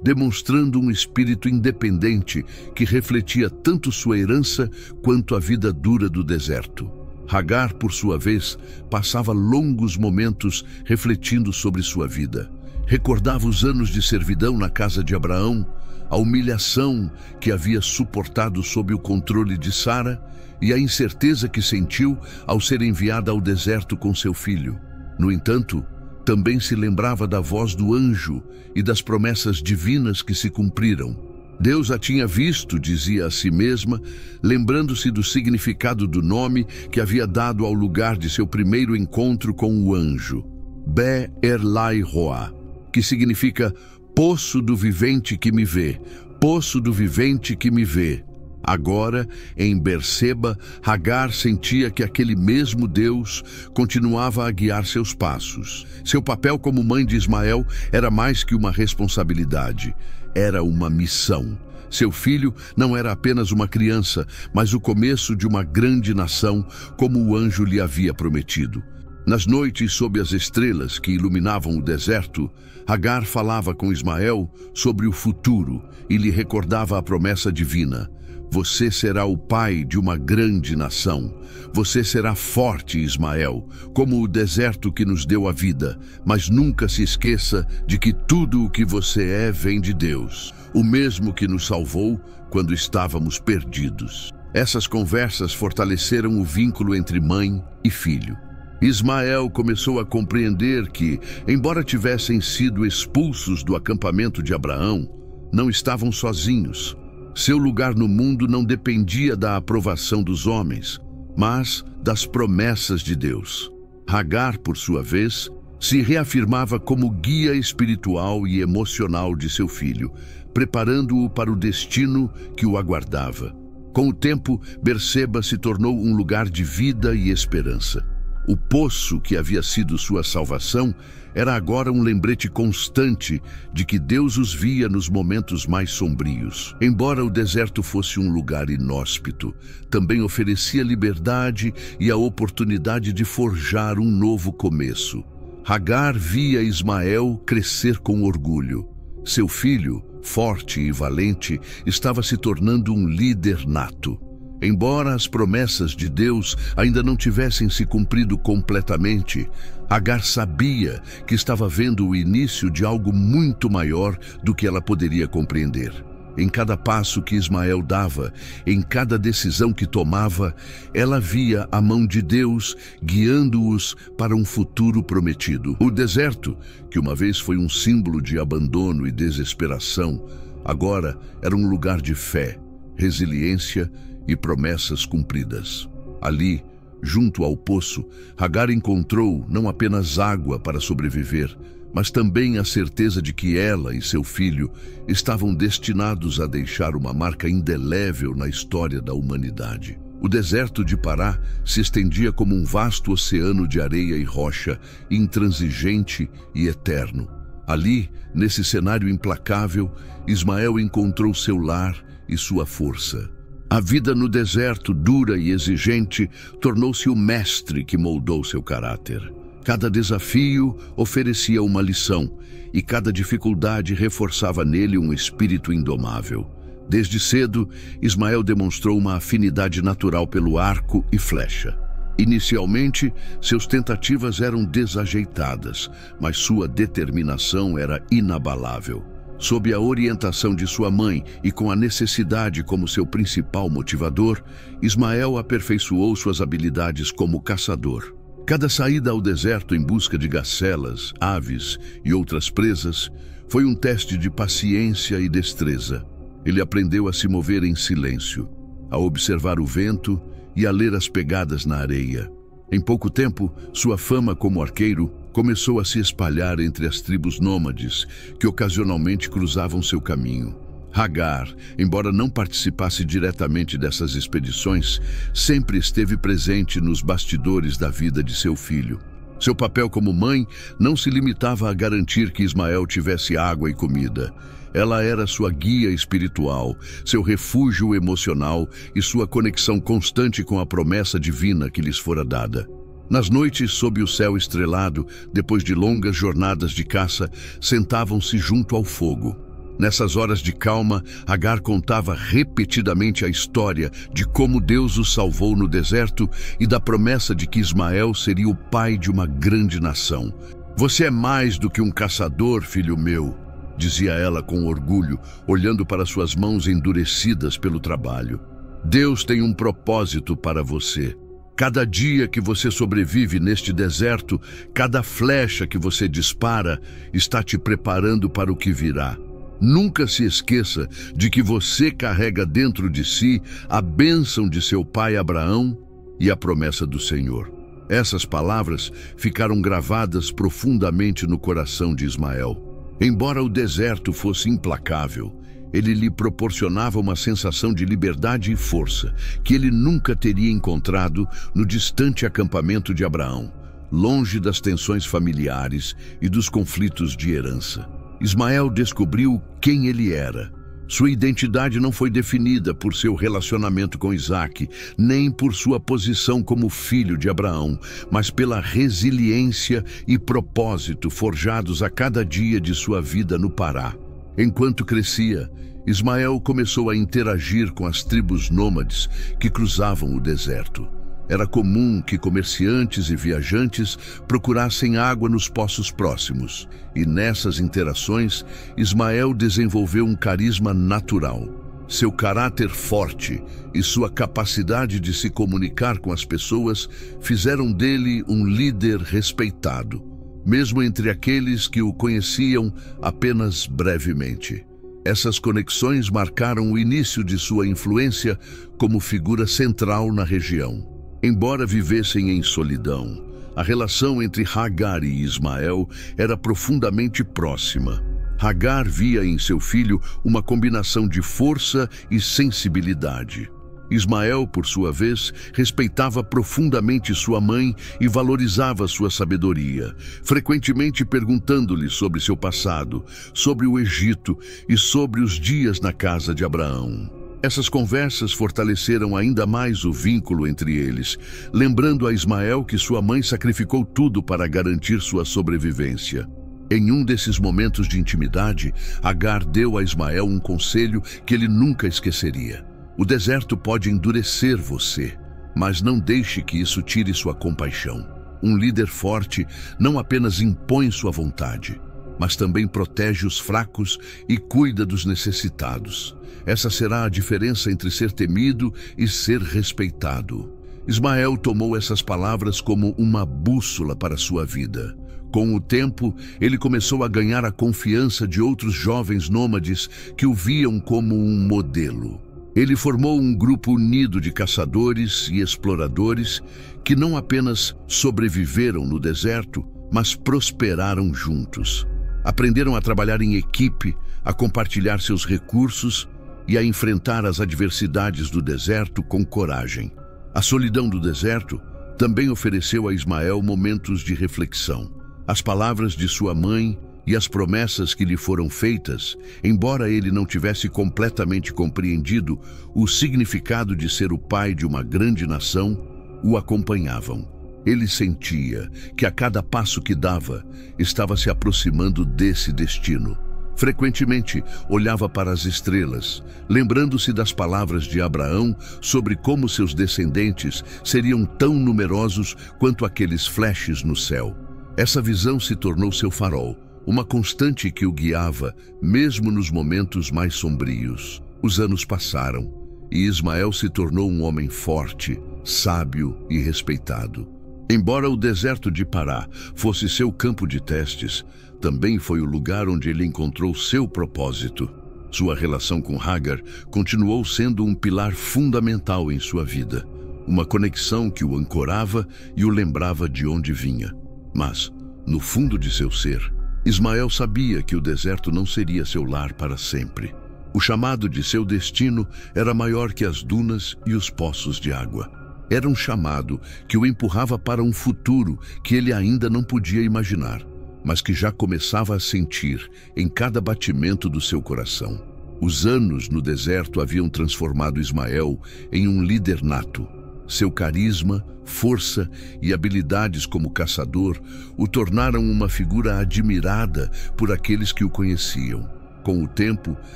demonstrando um espírito independente que refletia tanto sua herança quanto a vida dura do deserto. Hagar, por sua vez, passava longos momentos refletindo sobre sua vida. Recordava os anos de servidão na casa de Abraão, a humilhação que havia suportado sob o controle de Sara e a incerteza que sentiu ao ser enviada ao deserto com seu filho. No entanto, também se lembrava da voz do anjo e das promessas divinas que se cumpriram. Deus a tinha visto, dizia a si mesma, lembrando-se do significado do nome que havia dado ao lugar de seu primeiro encontro com o anjo, Be'er-Lahai-Roá, que significa Poço do Vivente que me vê, Poço do Vivente que me vê. Agora, em Berseba, Hagar sentia que aquele mesmo Deus continuava a guiar seus passos. Seu papel como mãe de Ismael era mais que uma responsabilidade, era uma missão. Seu filho não era apenas uma criança, mas o começo de uma grande nação, como o anjo lhe havia prometido. Nas noites sob as estrelas que iluminavam o deserto, Hagar falava com Ismael sobre o futuro e lhe recordava a promessa divina. Você será o pai de uma grande nação. Você será forte, Ismael, como o deserto que nos deu a vida. Mas nunca se esqueça de que tudo o que você é vem de Deus, o mesmo que nos salvou quando estávamos perdidos. Essas conversas fortaleceram o vínculo entre mãe e filho. Ismael começou a compreender que, embora tivessem sido expulsos do acampamento de Abraão, não estavam sozinhos. Seu lugar no mundo não dependia da aprovação dos homens, mas das promessas de Deus. Hagar, por sua vez, se reafirmava como guia espiritual e emocional de seu filho, preparando-o para o destino que o aguardava. Com o tempo, Berseba se tornou um lugar de vida e esperança. O poço que havia sido sua salvação era agora um lembrete constante de que Deus os via nos momentos mais sombrios. Embora o deserto fosse um lugar inóspito, também oferecia liberdade e a oportunidade de forjar um novo começo. Hagar via Ismael crescer com orgulho. Seu filho, forte e valente, estava se tornando um líder nato. Embora as promessas de Deus ainda não tivessem se cumprido completamente, Hagar sabia que estava vendo o início de algo muito maior do que ela poderia compreender. Em cada passo que Ismael dava, em cada decisão que tomava, ela via a mão de Deus guiando-os para um futuro prometido. O deserto, que uma vez foi um símbolo de abandono e desesperação, agora era um lugar de fé, resiliência e promessas cumpridas. Ali, junto ao poço, Hagar encontrou não apenas água para sobreviver, mas também a certeza de que ela e seu filho estavam destinados a deixar uma marca indelével na história da humanidade. O deserto de Pará se estendia como um vasto oceano de areia e rocha, intransigente e eterno. Ali, nesse cenário implacável, Ismael encontrou seu lar e sua força. A vida no deserto, dura e exigente, tornou-se o mestre que moldou seu caráter. Cada desafio oferecia uma lição, e cada dificuldade reforçava nele um espírito indomável. Desde cedo, Ismael demonstrou uma afinidade natural pelo arco e flecha. Inicialmente, suas tentativas eram desajeitadas, mas sua determinação era inabalável. Sob a orientação de sua mãe e com a necessidade como seu principal motivador, Ismael aperfeiçoou suas habilidades como caçador. Cada saída ao deserto em busca de gacelas, aves e outras presas foi um teste de paciência e destreza. Ele aprendeu a se mover em silêncio, a observar o vento e a ler as pegadas na areia. Em pouco tempo, sua fama como arqueiro começou a se espalhar entre as tribos nômades que ocasionalmente cruzavam seu caminho. Hagar, embora não participasse diretamente dessas expedições, sempre esteve presente nos bastidores da vida de seu filho. Seu papel como mãe não se limitava a garantir que Ismael tivesse água e comida. Ela era sua guia espiritual, seu refúgio emocional e sua conexão constante com a promessa divina que lhes fora dada. Nas noites, sob o céu estrelado, depois de longas jornadas de caça, sentavam-se junto ao fogo. Nessas horas de calma, Hagar contava repetidamente a história de como Deus os salvou no deserto e da promessa de que Ismael seria o pai de uma grande nação. "Você é mais do que um caçador, filho meu", dizia ela com orgulho, olhando para suas mãos endurecidas pelo trabalho. "Deus tem um propósito para você. Cada dia que você sobrevive neste deserto, cada flecha que você dispara, está te preparando para o que virá. Nunca se esqueça de que você carrega dentro de si a bênção de seu pai Abraão e a promessa do Senhor." Essas palavras ficaram gravadas profundamente no coração de Ismael. Embora o deserto fosse implacável, ele lhe proporcionava uma sensação de liberdade e força que ele nunca teria encontrado no distante acampamento de Abraão, longe das tensões familiares e dos conflitos de herança. Ismael descobriu quem ele era. Sua identidade não foi definida por seu relacionamento com Isaque, nem por sua posição como filho de Abraão, mas pela resiliência e propósito forjados a cada dia de sua vida no Pará. Enquanto crescia, Ismael começou a interagir com as tribos nômades que cruzavam o deserto. Era comum que comerciantes e viajantes procurassem água nos poços próximos, e nessas interações, Ismael desenvolveu um carisma natural. Seu caráter forte e sua capacidade de se comunicar com as pessoas fizeram dele um líder respeitado, mesmo entre aqueles que o conheciam apenas brevemente. Essas conexões marcaram o início de sua influência como figura central na região. Embora vivessem em solidão, a relação entre Hagar e Ismael era profundamente próxima. Hagar via em seu filho uma combinação de força e sensibilidade. Ismael, por sua vez, respeitava profundamente sua mãe e valorizava sua sabedoria, frequentemente perguntando-lhe sobre seu passado, sobre o Egito e sobre os dias na casa de Abraão. Essas conversas fortaleceram ainda mais o vínculo entre eles, lembrando a Ismael que sua mãe sacrificou tudo para garantir sua sobrevivência. Em um desses momentos de intimidade, Hagar deu a Ismael um conselho que ele nunca esqueceria. O deserto pode endurecer você, mas não deixe que isso tire sua compaixão. Um líder forte não apenas impõe sua vontade, mas também protege os fracos e cuida dos necessitados. Essa será a diferença entre ser temido e ser respeitado. Ismael tomou essas palavras como uma bússola para sua vida. Com o tempo, ele começou a ganhar a confiança de outros jovens nômades que o viam como um modelo. Ele formou um grupo unido de caçadores e exploradores que não apenas sobreviveram no deserto, mas prosperaram juntos. Aprenderam a trabalhar em equipe, a compartilhar seus recursos e a enfrentar as adversidades do deserto com coragem. A solidão do deserto também ofereceu a Ismael momentos de reflexão. As palavras de sua mãe e as promessas que lhe foram feitas, embora ele não tivesse completamente compreendido o significado de ser o pai de uma grande nação, o acompanhavam. Ele sentia que a cada passo que dava, estava se aproximando desse destino. Frequentemente, olhava para as estrelas, lembrando-se das palavras de Abraão sobre como seus descendentes seriam tão numerosos quanto aqueles flashes no céu. Essa visão se tornou seu farol, uma constante que o guiava, mesmo nos momentos mais sombrios. Os anos passaram, e Ismael se tornou um homem forte, sábio e respeitado. Embora o deserto de Pará fosse seu campo de testes, também foi o lugar onde ele encontrou seu propósito. Sua relação com Hagar continuou sendo um pilar fundamental em sua vida, uma conexão que o ancorava e o lembrava de onde vinha. Mas, no fundo de seu ser, Ismael sabia que o deserto não seria seu lar para sempre. O chamado de seu destino era maior que as dunas e os poços de água. Era um chamado que o empurrava para um futuro que ele ainda não podia imaginar, mas que já começava a sentir em cada batimento do seu coração. Os anos no deserto haviam transformado Ismael em um líder nato. Seu carisma, força e habilidades como caçador o tornaram uma figura admirada por aqueles que o conheciam. Com o tempo,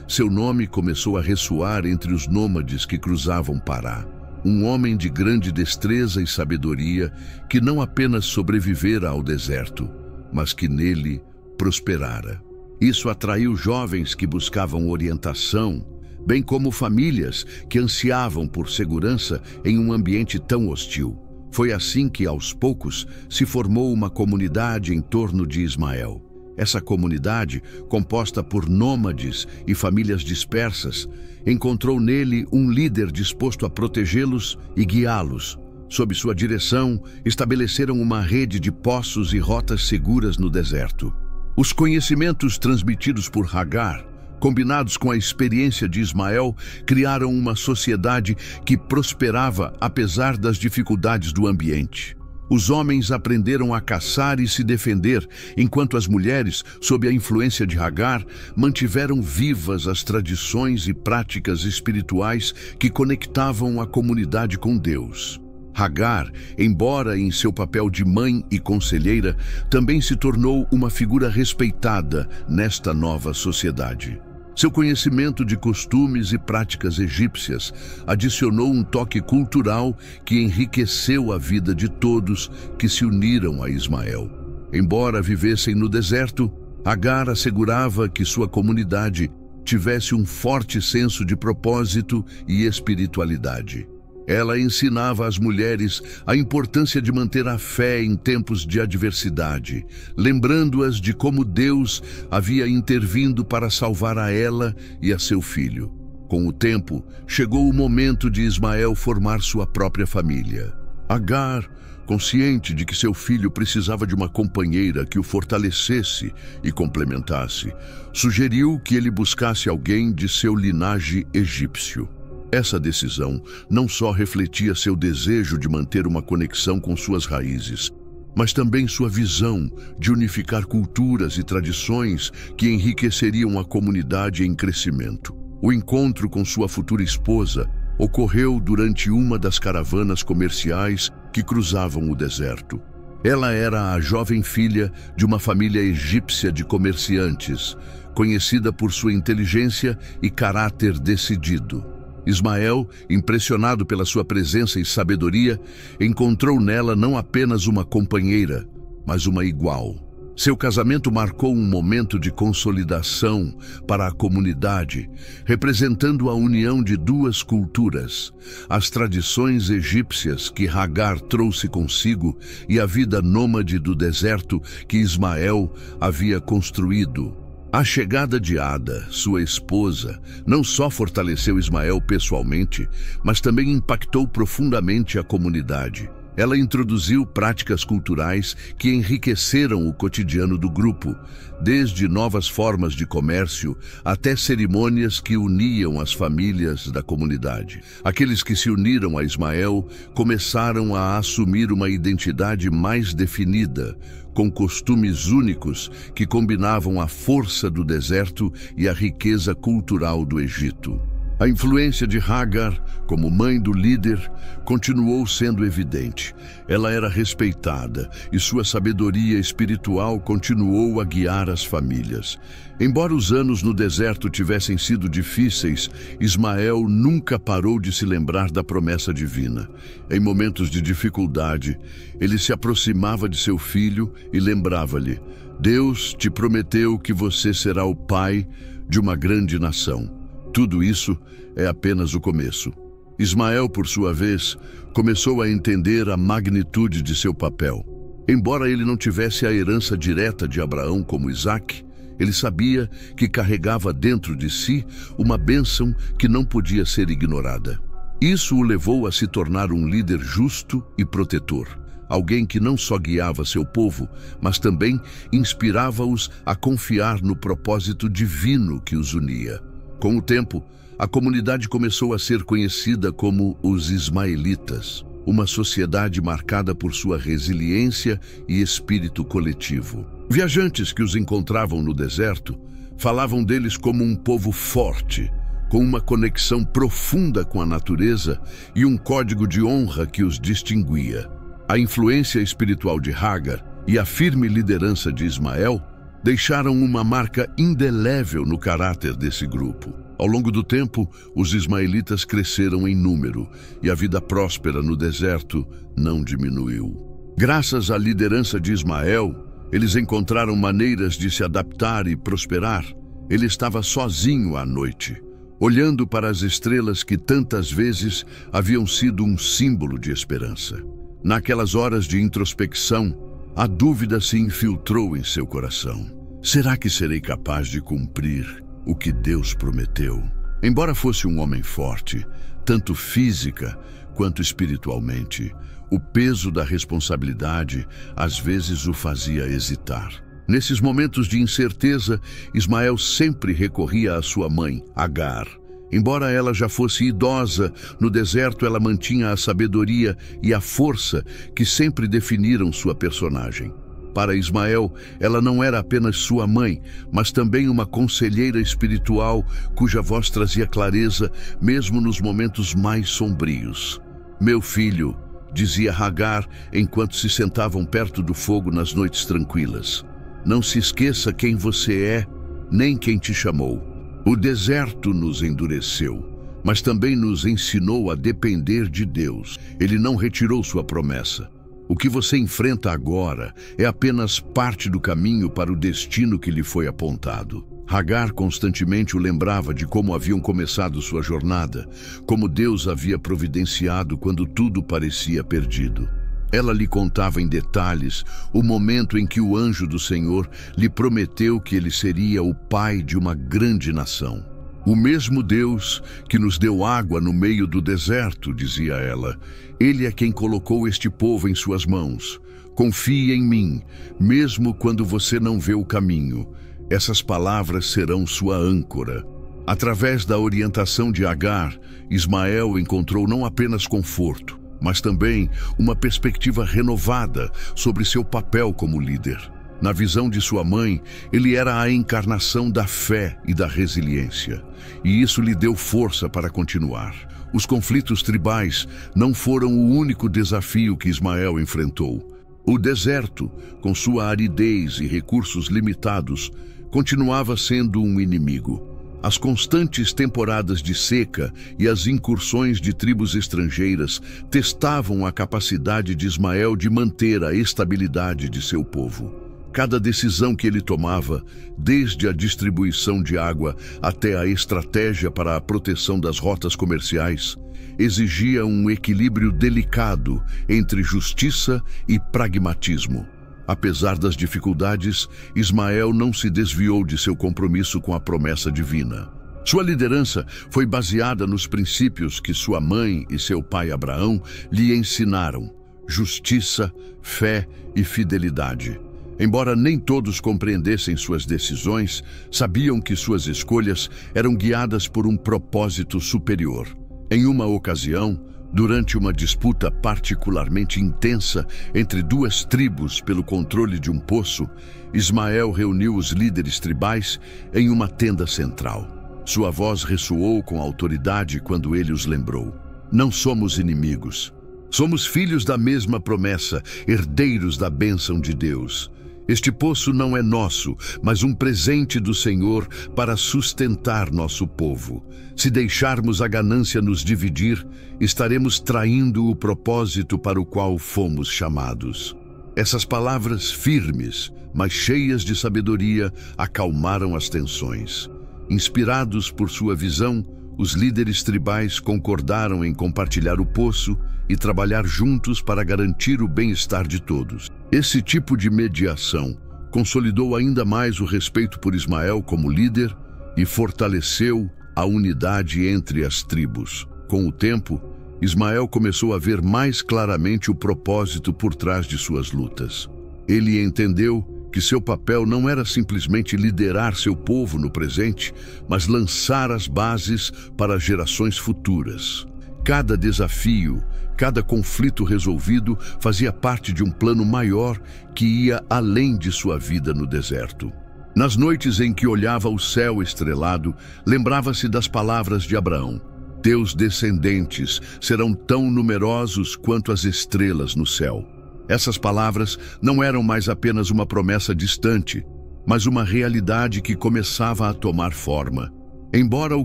seu nome começou a ressoar entre os nômades que cruzavam Pará. Um homem de grande destreza e sabedoria que não apenas sobrevivera ao deserto, mas que nele prosperara. Isso atraiu jovens que buscavam orientação, bem como famílias que ansiavam por segurança em um ambiente tão hostil. Foi assim que, aos poucos, se formou uma comunidade em torno de Ismael. Essa comunidade, composta por nômades e famílias dispersas, encontrou nele um líder disposto a protegê-los e guiá-los. Sob sua direção, estabeleceram uma rede de poços e rotas seguras no deserto. Os conhecimentos transmitidos por Hagar, combinados com a experiência de Ismael, criaram uma sociedade que prosperava apesar das dificuldades do ambiente. Os homens aprenderam a caçar e se defender, enquanto as mulheres, sob a influência de Hagar, mantiveram vivas as tradições e práticas espirituais que conectavam a comunidade com Deus. Hagar, embora em seu papel de mãe e conselheira, também se tornou uma figura respeitada nesta nova sociedade. Seu conhecimento de costumes e práticas egípcias adicionou um toque cultural que enriqueceu a vida de todos que se uniram a Ismael. Embora vivessem no deserto, Hagar assegurava que sua comunidade tivesse um forte senso de propósito e espiritualidade. Ela ensinava às mulheres a importância de manter a fé em tempos de adversidade, lembrando-as de como Deus havia intervindo para salvar a ela e a seu filho. Com o tempo, chegou o momento de Ismael formar sua própria família. Agar, consciente de que seu filho precisava de uma companheira que o fortalecesse e complementasse, sugeriu que ele buscasse alguém de seu linhagem egípcio. Essa decisão não só refletia seu desejo de manter uma conexão com suas raízes, mas também sua visão de unificar culturas e tradições que enriqueceriam a comunidade em crescimento. O encontro com sua futura esposa ocorreu durante uma das caravanas comerciais que cruzavam o deserto. Ela era a jovem filha de uma família egípcia de comerciantes, conhecida por sua inteligência e caráter decidido. Ismael, impressionado pela sua presença e sabedoria, encontrou nela não apenas uma companheira, mas uma igual. Seu casamento marcou um momento de consolidação para a comunidade, representando a união de duas culturas, as tradições egípcias que Hagar trouxe consigo e a vida nômade do deserto que Ismael havia construído. A chegada de Ada, sua esposa, não só fortaleceu Ismael pessoalmente, mas também impactou profundamente a comunidade. Ela introduziu práticas culturais que enriqueceram o cotidiano do grupo, desde novas formas de comércio até cerimônias que uniam as famílias da comunidade. Aqueles que se uniram a Ismael começaram a assumir uma identidade mais definida, com costumes únicos que combinavam a força do deserto e a riqueza cultural do Egito. A influência de Hagar, como mãe do líder, continuou sendo evidente. Ela era respeitada e sua sabedoria espiritual continuou a guiar as famílias. Embora os anos no deserto tivessem sido difíceis, Ismael nunca parou de se lembrar da promessa divina. Em momentos de dificuldade, ele se aproximava de seu filho e lembrava-lhe: Deus te prometeu que você será o pai de uma grande nação. Tudo isso é apenas o começo. Ismael, por sua vez, começou a entender a magnitude de seu papel. Embora ele não tivesse a herança direta de Abraão como Isaque, ele sabia que carregava dentro de si uma bênção que não podia ser ignorada. Isso o levou a se tornar um líder justo e protetor. Alguém que não só guiava seu povo, mas também inspirava-os a confiar no propósito divino que os unia. Com o tempo, a comunidade começou a ser conhecida como os Ismaelitas, uma sociedade marcada por sua resiliência e espírito coletivo. Viajantes que os encontravam no deserto falavam deles como um povo forte, com uma conexão profunda com a natureza e um código de honra que os distinguia. A influência espiritual de Hagar e a firme liderança de Ismael deixaram uma marca indelével no caráter desse grupo. Ao longo do tempo, os ismaelitas cresceram em número e a vida próspera no deserto não diminuiu. Graças à liderança de Ismael, eles encontraram maneiras de se adaptar e prosperar. Ele estava sozinho à noite, olhando para as estrelas que tantas vezes haviam sido um símbolo de esperança. Naquelas horas de introspecção, a dúvida se infiltrou em seu coração. Será que serei capaz de cumprir o que Deus prometeu? Embora fosse um homem forte, tanto física quanto espiritualmente, o peso da responsabilidade às vezes o fazia hesitar. Nesses momentos de incerteza, Ismael sempre recorria à sua mãe, Agar. Embora ela já fosse idosa, no deserto ela mantinha a sabedoria e a força que sempre definiram sua personagem. Para Ismael, ela não era apenas sua mãe, mas também uma conselheira espiritual cuja voz trazia clareza mesmo nos momentos mais sombrios. Meu filho, dizia Hagar enquanto se sentavam perto do fogo nas noites tranquilas, não se esqueça quem você é, nem quem te chamou. O deserto nos endureceu, mas também nos ensinou a depender de Deus. Ele não retirou sua promessa. O que você enfrenta agora é apenas parte do caminho para o destino que lhe foi apontado. Agar constantemente o lembrava de como haviam começado sua jornada, como Deus havia providenciado quando tudo parecia perdido. Ela lhe contava em detalhes o momento em que o anjo do Senhor lhe prometeu que ele seria o pai de uma grande nação. O mesmo Deus que nos deu água no meio do deserto, dizia ela, ele é quem colocou este povo em suas mãos. Confie em mim, mesmo quando você não vê o caminho. Essas palavras serão sua âncora. Através da orientação de Agar, Ismael encontrou não apenas conforto, mas também uma perspectiva renovada sobre seu papel como líder. Na visão de sua mãe, ele era a encarnação da fé e da resiliência, e isso lhe deu força para continuar. Os conflitos tribais não foram o único desafio que Ismael enfrentou. O deserto, com sua aridez e recursos limitados, continuava sendo um inimigo. As constantes temporadas de seca e as incursões de tribos estrangeiras testavam a capacidade de Ismael de manter a estabilidade de seu povo. Cada decisão que ele tomava, desde a distribuição de água até a estratégia para a proteção das rotas comerciais, exigia um equilíbrio delicado entre justiça e pragmatismo. Apesar das dificuldades, Ismael não se desviou de seu compromisso com a promessa divina. Sua liderança foi baseada nos princípios que sua mãe e seu pai Abraão lhe ensinaram: justiça, fé e fidelidade. Embora nem todos compreendessem suas decisões, sabiam que suas escolhas eram guiadas por um propósito superior. Em uma ocasião, durante uma disputa particularmente intensa entre duas tribos pelo controle de um poço, Ismael reuniu os líderes tribais em uma tenda central. Sua voz ressoou com autoridade quando ele os lembrou: não somos inimigos. Somos filhos da mesma promessa, herdeiros da bênção de Deus. Este poço não é nosso, mas um presente do Senhor para sustentar nosso povo. Se deixarmos a ganância nos dividir, estaremos traindo o propósito para o qual fomos chamados. Essas palavras firmes, mas cheias de sabedoria, acalmaram as tensões. Inspirados por sua visão, os líderes tribais concordaram em compartilhar o poço e trabalhar juntos para garantir o bem-estar de todos. Esse tipo de mediação consolidou ainda mais o respeito por Ismael como líder e fortaleceu a unidade entre as tribos. Com o tempo, Ismael começou a ver mais claramente o propósito por trás de suas lutas. Ele entendeu que seu papel não era simplesmente liderar seu povo no presente, mas lançar as bases para gerações futuras. Cada desafio, cada conflito resolvido fazia parte de um plano maior que ia além de sua vida no deserto. Nas noites em que olhava o céu estrelado, lembrava-se das palavras de Abraão: teus descendentes serão tão numerosos quanto as estrelas no céu. Essas palavras não eram mais apenas uma promessa distante, mas uma realidade que começava a tomar forma. Embora o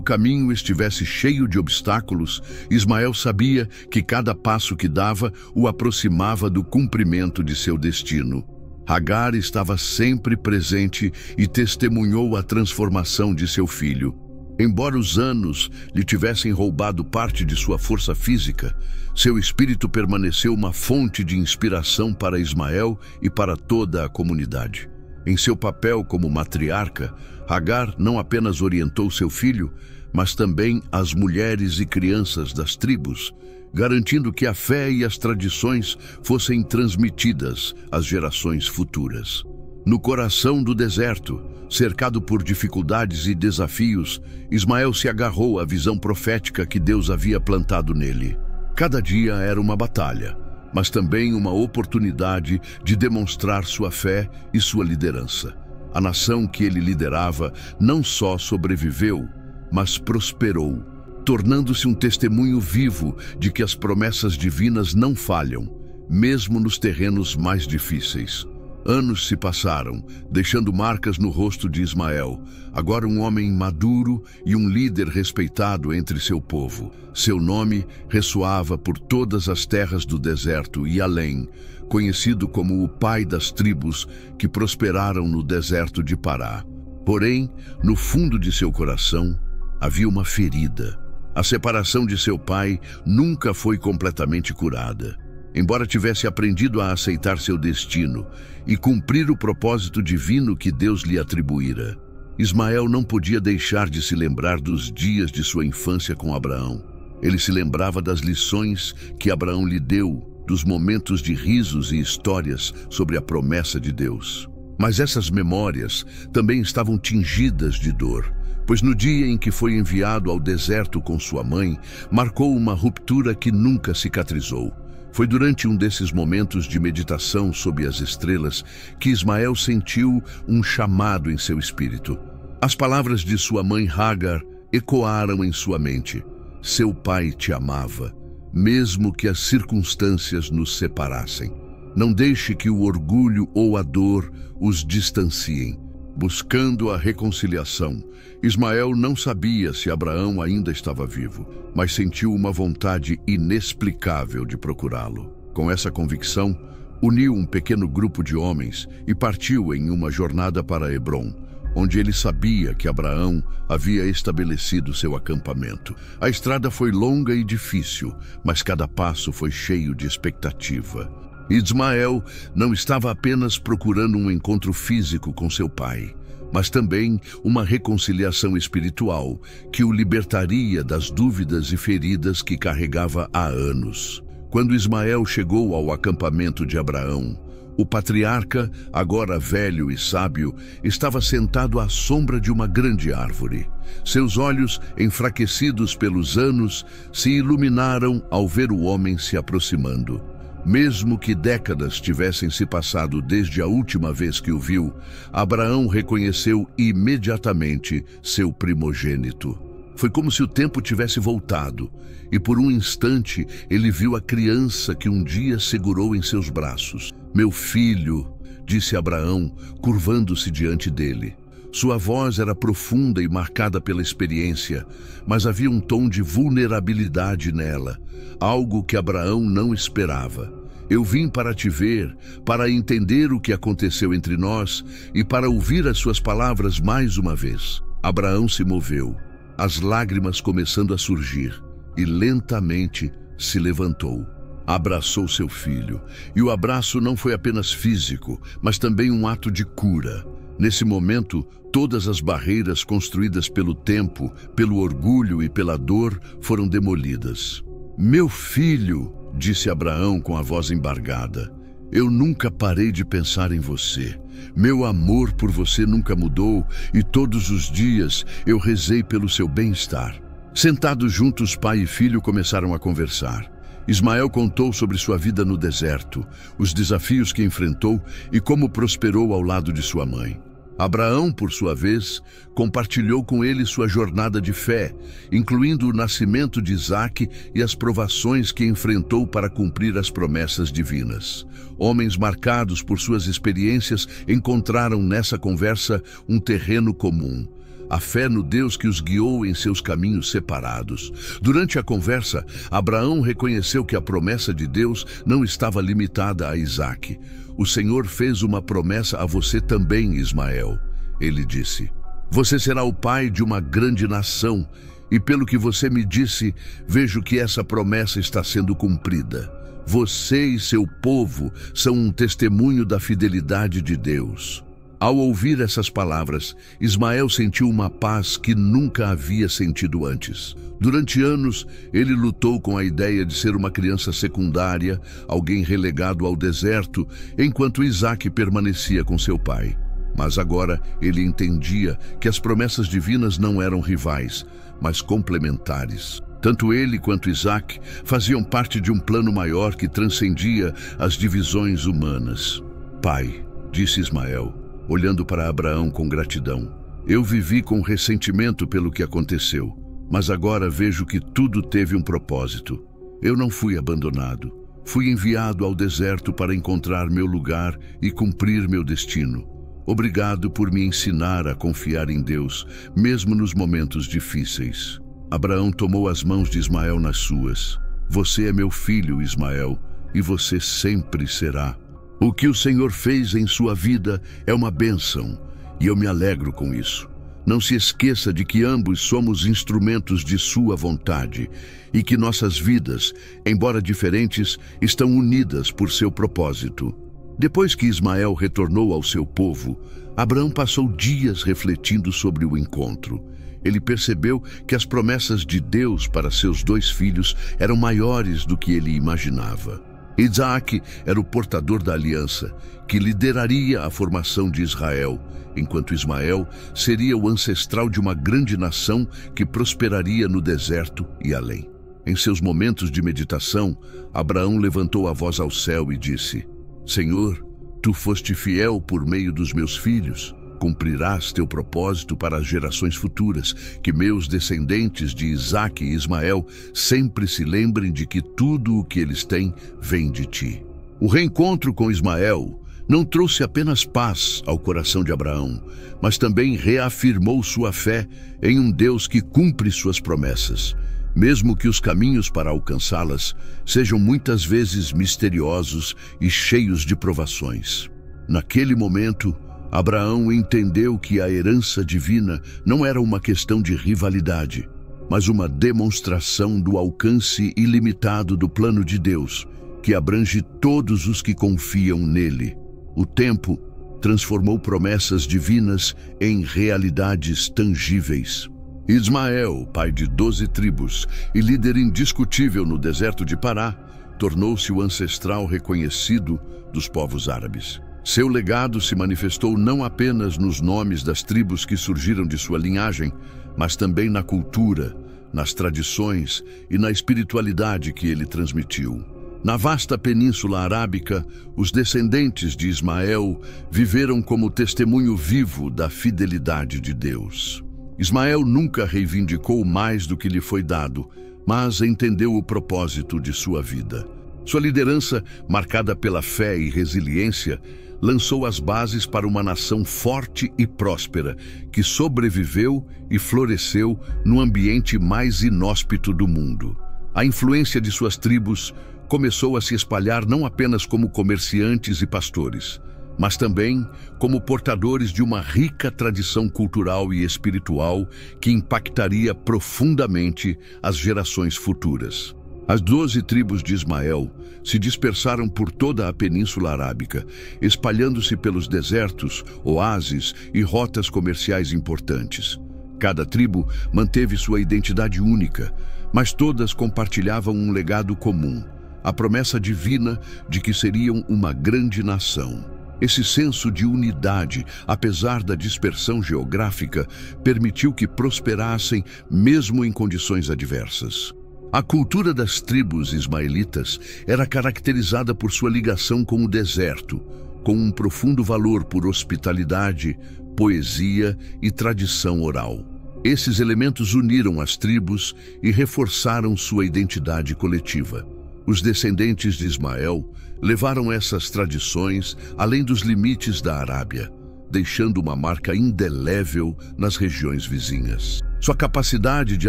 caminho estivesse cheio de obstáculos, Ismael sabia que cada passo que dava o aproximava do cumprimento de seu destino. Agar estava sempre presente e testemunhou a transformação de seu filho. Embora os anos lhe tivessem roubado parte de sua força física, seu espírito permaneceu uma fonte de inspiração para Ismael e para toda a comunidade. Em seu papel como matriarca, Agar não apenas orientou seu filho, mas também as mulheres e crianças das tribos, garantindo que a fé e as tradições fossem transmitidas às gerações futuras. No coração do deserto, cercado por dificuldades e desafios, Ismael se agarrou à visão profética que Deus havia plantado nele. Cada dia era uma batalha, mas também uma oportunidade de demonstrar sua fé e sua liderança. A nação que ele liderava não só sobreviveu, mas prosperou, tornando-se um testemunho vivo de que as promessas divinas não falham, mesmo nos terrenos mais difíceis. Anos se passaram, deixando marcas no rosto de Ismael, agora um homem maduro e um líder respeitado entre seu povo. Seu nome ressoava por todas as terras do deserto e além, conhecido como o pai das tribos que prosperaram no deserto de Pará. Porém, no fundo de seu coração, havia uma ferida. A separação de seu pai nunca foi completamente curada. Embora tivesse aprendido a aceitar seu destino e cumprir o propósito divino que Deus lhe atribuíra, Ismael não podia deixar de se lembrar dos dias de sua infância com Abraão. Ele se lembrava das lições que Abraão lhe deu, dos momentos de risos e histórias sobre a promessa de Deus. Mas essas memórias também estavam tingidas de dor, pois no dia em que foi enviado ao deserto com sua mãe, marcou uma ruptura que nunca cicatrizou. Foi durante um desses momentos de meditação sob as estrelas que Ismael sentiu um chamado em seu espírito. As palavras de sua mãe Hagar ecoaram em sua mente. Seu pai te amava, mesmo que as circunstâncias nos separassem. Não deixe que o orgulho ou a dor os distanciem. Buscando a reconciliação, Ismael não sabia se Abraão ainda estava vivo, mas sentiu uma vontade inexplicável de procurá-lo. Com essa convicção, uniu um pequeno grupo de homens e partiu em uma jornada para Hebrom, onde ele sabia que Abraão havia estabelecido seu acampamento. A estrada foi longa e difícil, mas cada passo foi cheio de expectativa. Ismael não estava apenas procurando um encontro físico com seu pai, mas também uma reconciliação espiritual que o libertaria das dúvidas e feridas que carregava há anos. Quando Ismael chegou ao acampamento de Abraão, o patriarca, agora velho e sábio, estava sentado à sombra de uma grande árvore. Seus olhos, enfraquecidos pelos anos, se iluminaram ao ver o homem se aproximando. Mesmo que décadas tivessem se passado desde a última vez que o viu, Abraão reconheceu imediatamente seu primogênito. Foi como se o tempo tivesse voltado, e por um instante ele viu a criança que um dia segurou em seus braços. "Meu filho", disse Abraão, curvando-se diante dele. Sua voz era profunda e marcada pela experiência, mas havia um tom de vulnerabilidade nela, algo que Abraão não esperava. "Eu vim para te ver, para entender o que aconteceu entre nós e para ouvir as suas palavras mais uma vez." Abraão se moveu, as lágrimas começando a surgir, e lentamente se levantou. Abraçou seu filho, e o abraço não foi apenas físico, mas também um ato de cura. Nesse momento, todas as barreiras construídas pelo tempo, pelo orgulho e pela dor foram demolidas. "Meu filho", disse Abraão com a voz embargada, "eu nunca parei de pensar em você. Meu amor por você nunca mudou e todos os dias eu rezei pelo seu bem-estar." Sentados juntos, pai e filho começaram a conversar. Ismael contou sobre sua vida no deserto, os desafios que enfrentou e como prosperou ao lado de sua mãe. Abraão, por sua vez, compartilhou com ele sua jornada de fé, incluindo o nascimento de Isaque e as provações que enfrentou para cumprir as promessas divinas. Homens marcados por suas experiências encontraram nessa conversa um terreno comum: a fé no Deus que os guiou em seus caminhos separados. Durante a conversa, Abraão reconheceu que a promessa de Deus não estava limitada a Isaque. "O Senhor fez uma promessa a você também, Ismael", ele disse. "Você será o pai de uma grande nação, e pelo que você me disse, vejo que essa promessa está sendo cumprida. Você e seu povo são um testemunho da fidelidade de Deus." Ao ouvir essas palavras, Ismael sentiu uma paz que nunca havia sentido antes. Durante anos, ele lutou com a ideia de ser uma criança secundária, alguém relegado ao deserto, enquanto Isaque permanecia com seu pai. Mas agora ele entendia que as promessas divinas não eram rivais, mas complementares. Tanto ele quanto Isaque faziam parte de um plano maior que transcendia as divisões humanas. "Pai", disse Ismael, olhando para Abraão com gratidão, "eu vivi com ressentimento pelo que aconteceu, mas agora vejo que tudo teve um propósito. Eu não fui abandonado. Fui enviado ao deserto para encontrar meu lugar e cumprir meu destino. Obrigado por me ensinar a confiar em Deus, mesmo nos momentos difíceis." Abraão tomou as mãos de Ismael nas suas. "Você é meu filho, Ismael, e você sempre será. O que o Senhor fez em sua vida é uma bênção, e eu me alegro com isso. Não se esqueça de que ambos somos instrumentos de sua vontade e que nossas vidas, embora diferentes, estão unidas por seu propósito. Depois que Ismael retornou ao seu povo, Abraão passou dias refletindo sobre o encontro. Ele percebeu que as promessas de Deus para seus 2 filhos eram maiores do que ele imaginava. Isaac era o portador da aliança, que lideraria a formação de Israel, enquanto Ismael seria o ancestral de uma grande nação que prosperaria no deserto e além. Em seus momentos de meditação, Abraão levantou a voz ao céu e disse: Senhor, tu foste fiel por meio dos meus filhos. Cumprirás teu propósito para as gerações futuras, que meus descendentes de Isaque e Ismael sempre se lembrem de que tudo o que eles têm vem de ti. O reencontro com Ismael não trouxe apenas paz ao coração de Abraão, mas também reafirmou sua fé em um Deus que cumpre suas promessas, mesmo que os caminhos para alcançá-las sejam muitas vezes misteriosos e cheios de provações. Naquele momento, Abraão entendeu que a herança divina não era uma questão de rivalidade, mas uma demonstração do alcance ilimitado do plano de Deus, que abrange todos os que confiam nele. O tempo transformou promessas divinas em realidades tangíveis. Ismael, pai de 12 tribos e líder indiscutível no deserto de Pará, tornou-se o ancestral reconhecido dos povos árabes. Seu legado se manifestou não apenas nos nomes das tribos que surgiram de sua linhagem, mas também na cultura, nas tradições e na espiritualidade que ele transmitiu. Na vasta península arábica, os descendentes de Ismael viveram como testemunho vivo da fidelidade de Deus. Ismael nunca reivindicou mais do que lhe foi dado, mas entendeu o propósito de sua vida. Sua liderança, marcada pela fé e resiliência, lançou as bases para uma nação forte e próspera, que sobreviveu e floresceu no ambiente mais inóspito do mundo. A influência de suas tribos começou a se espalhar não apenas como comerciantes e pastores, mas também como portadores de uma rica tradição cultural e espiritual que impactaria profundamente as gerações futuras. As 12 tribos de Ismael se dispersaram por toda a Península Arábica, espalhando-se pelos desertos, oásis e rotas comerciais importantes. Cada tribo manteve sua identidade única, mas todas compartilhavam um legado comum: a promessa divina de que seriam uma grande nação. Esse senso de unidade, apesar da dispersão geográfica, permitiu que prosperassem mesmo em condições adversas. A cultura das tribos ismaelitas era caracterizada por sua ligação com o deserto, com um profundo valor por hospitalidade, poesia e tradição oral. Esses elementos uniram as tribos e reforçaram sua identidade coletiva. Os descendentes de Ismael levaram essas tradições além dos limites da Arábia, deixando uma marca indelével nas regiões vizinhas. Sua capacidade de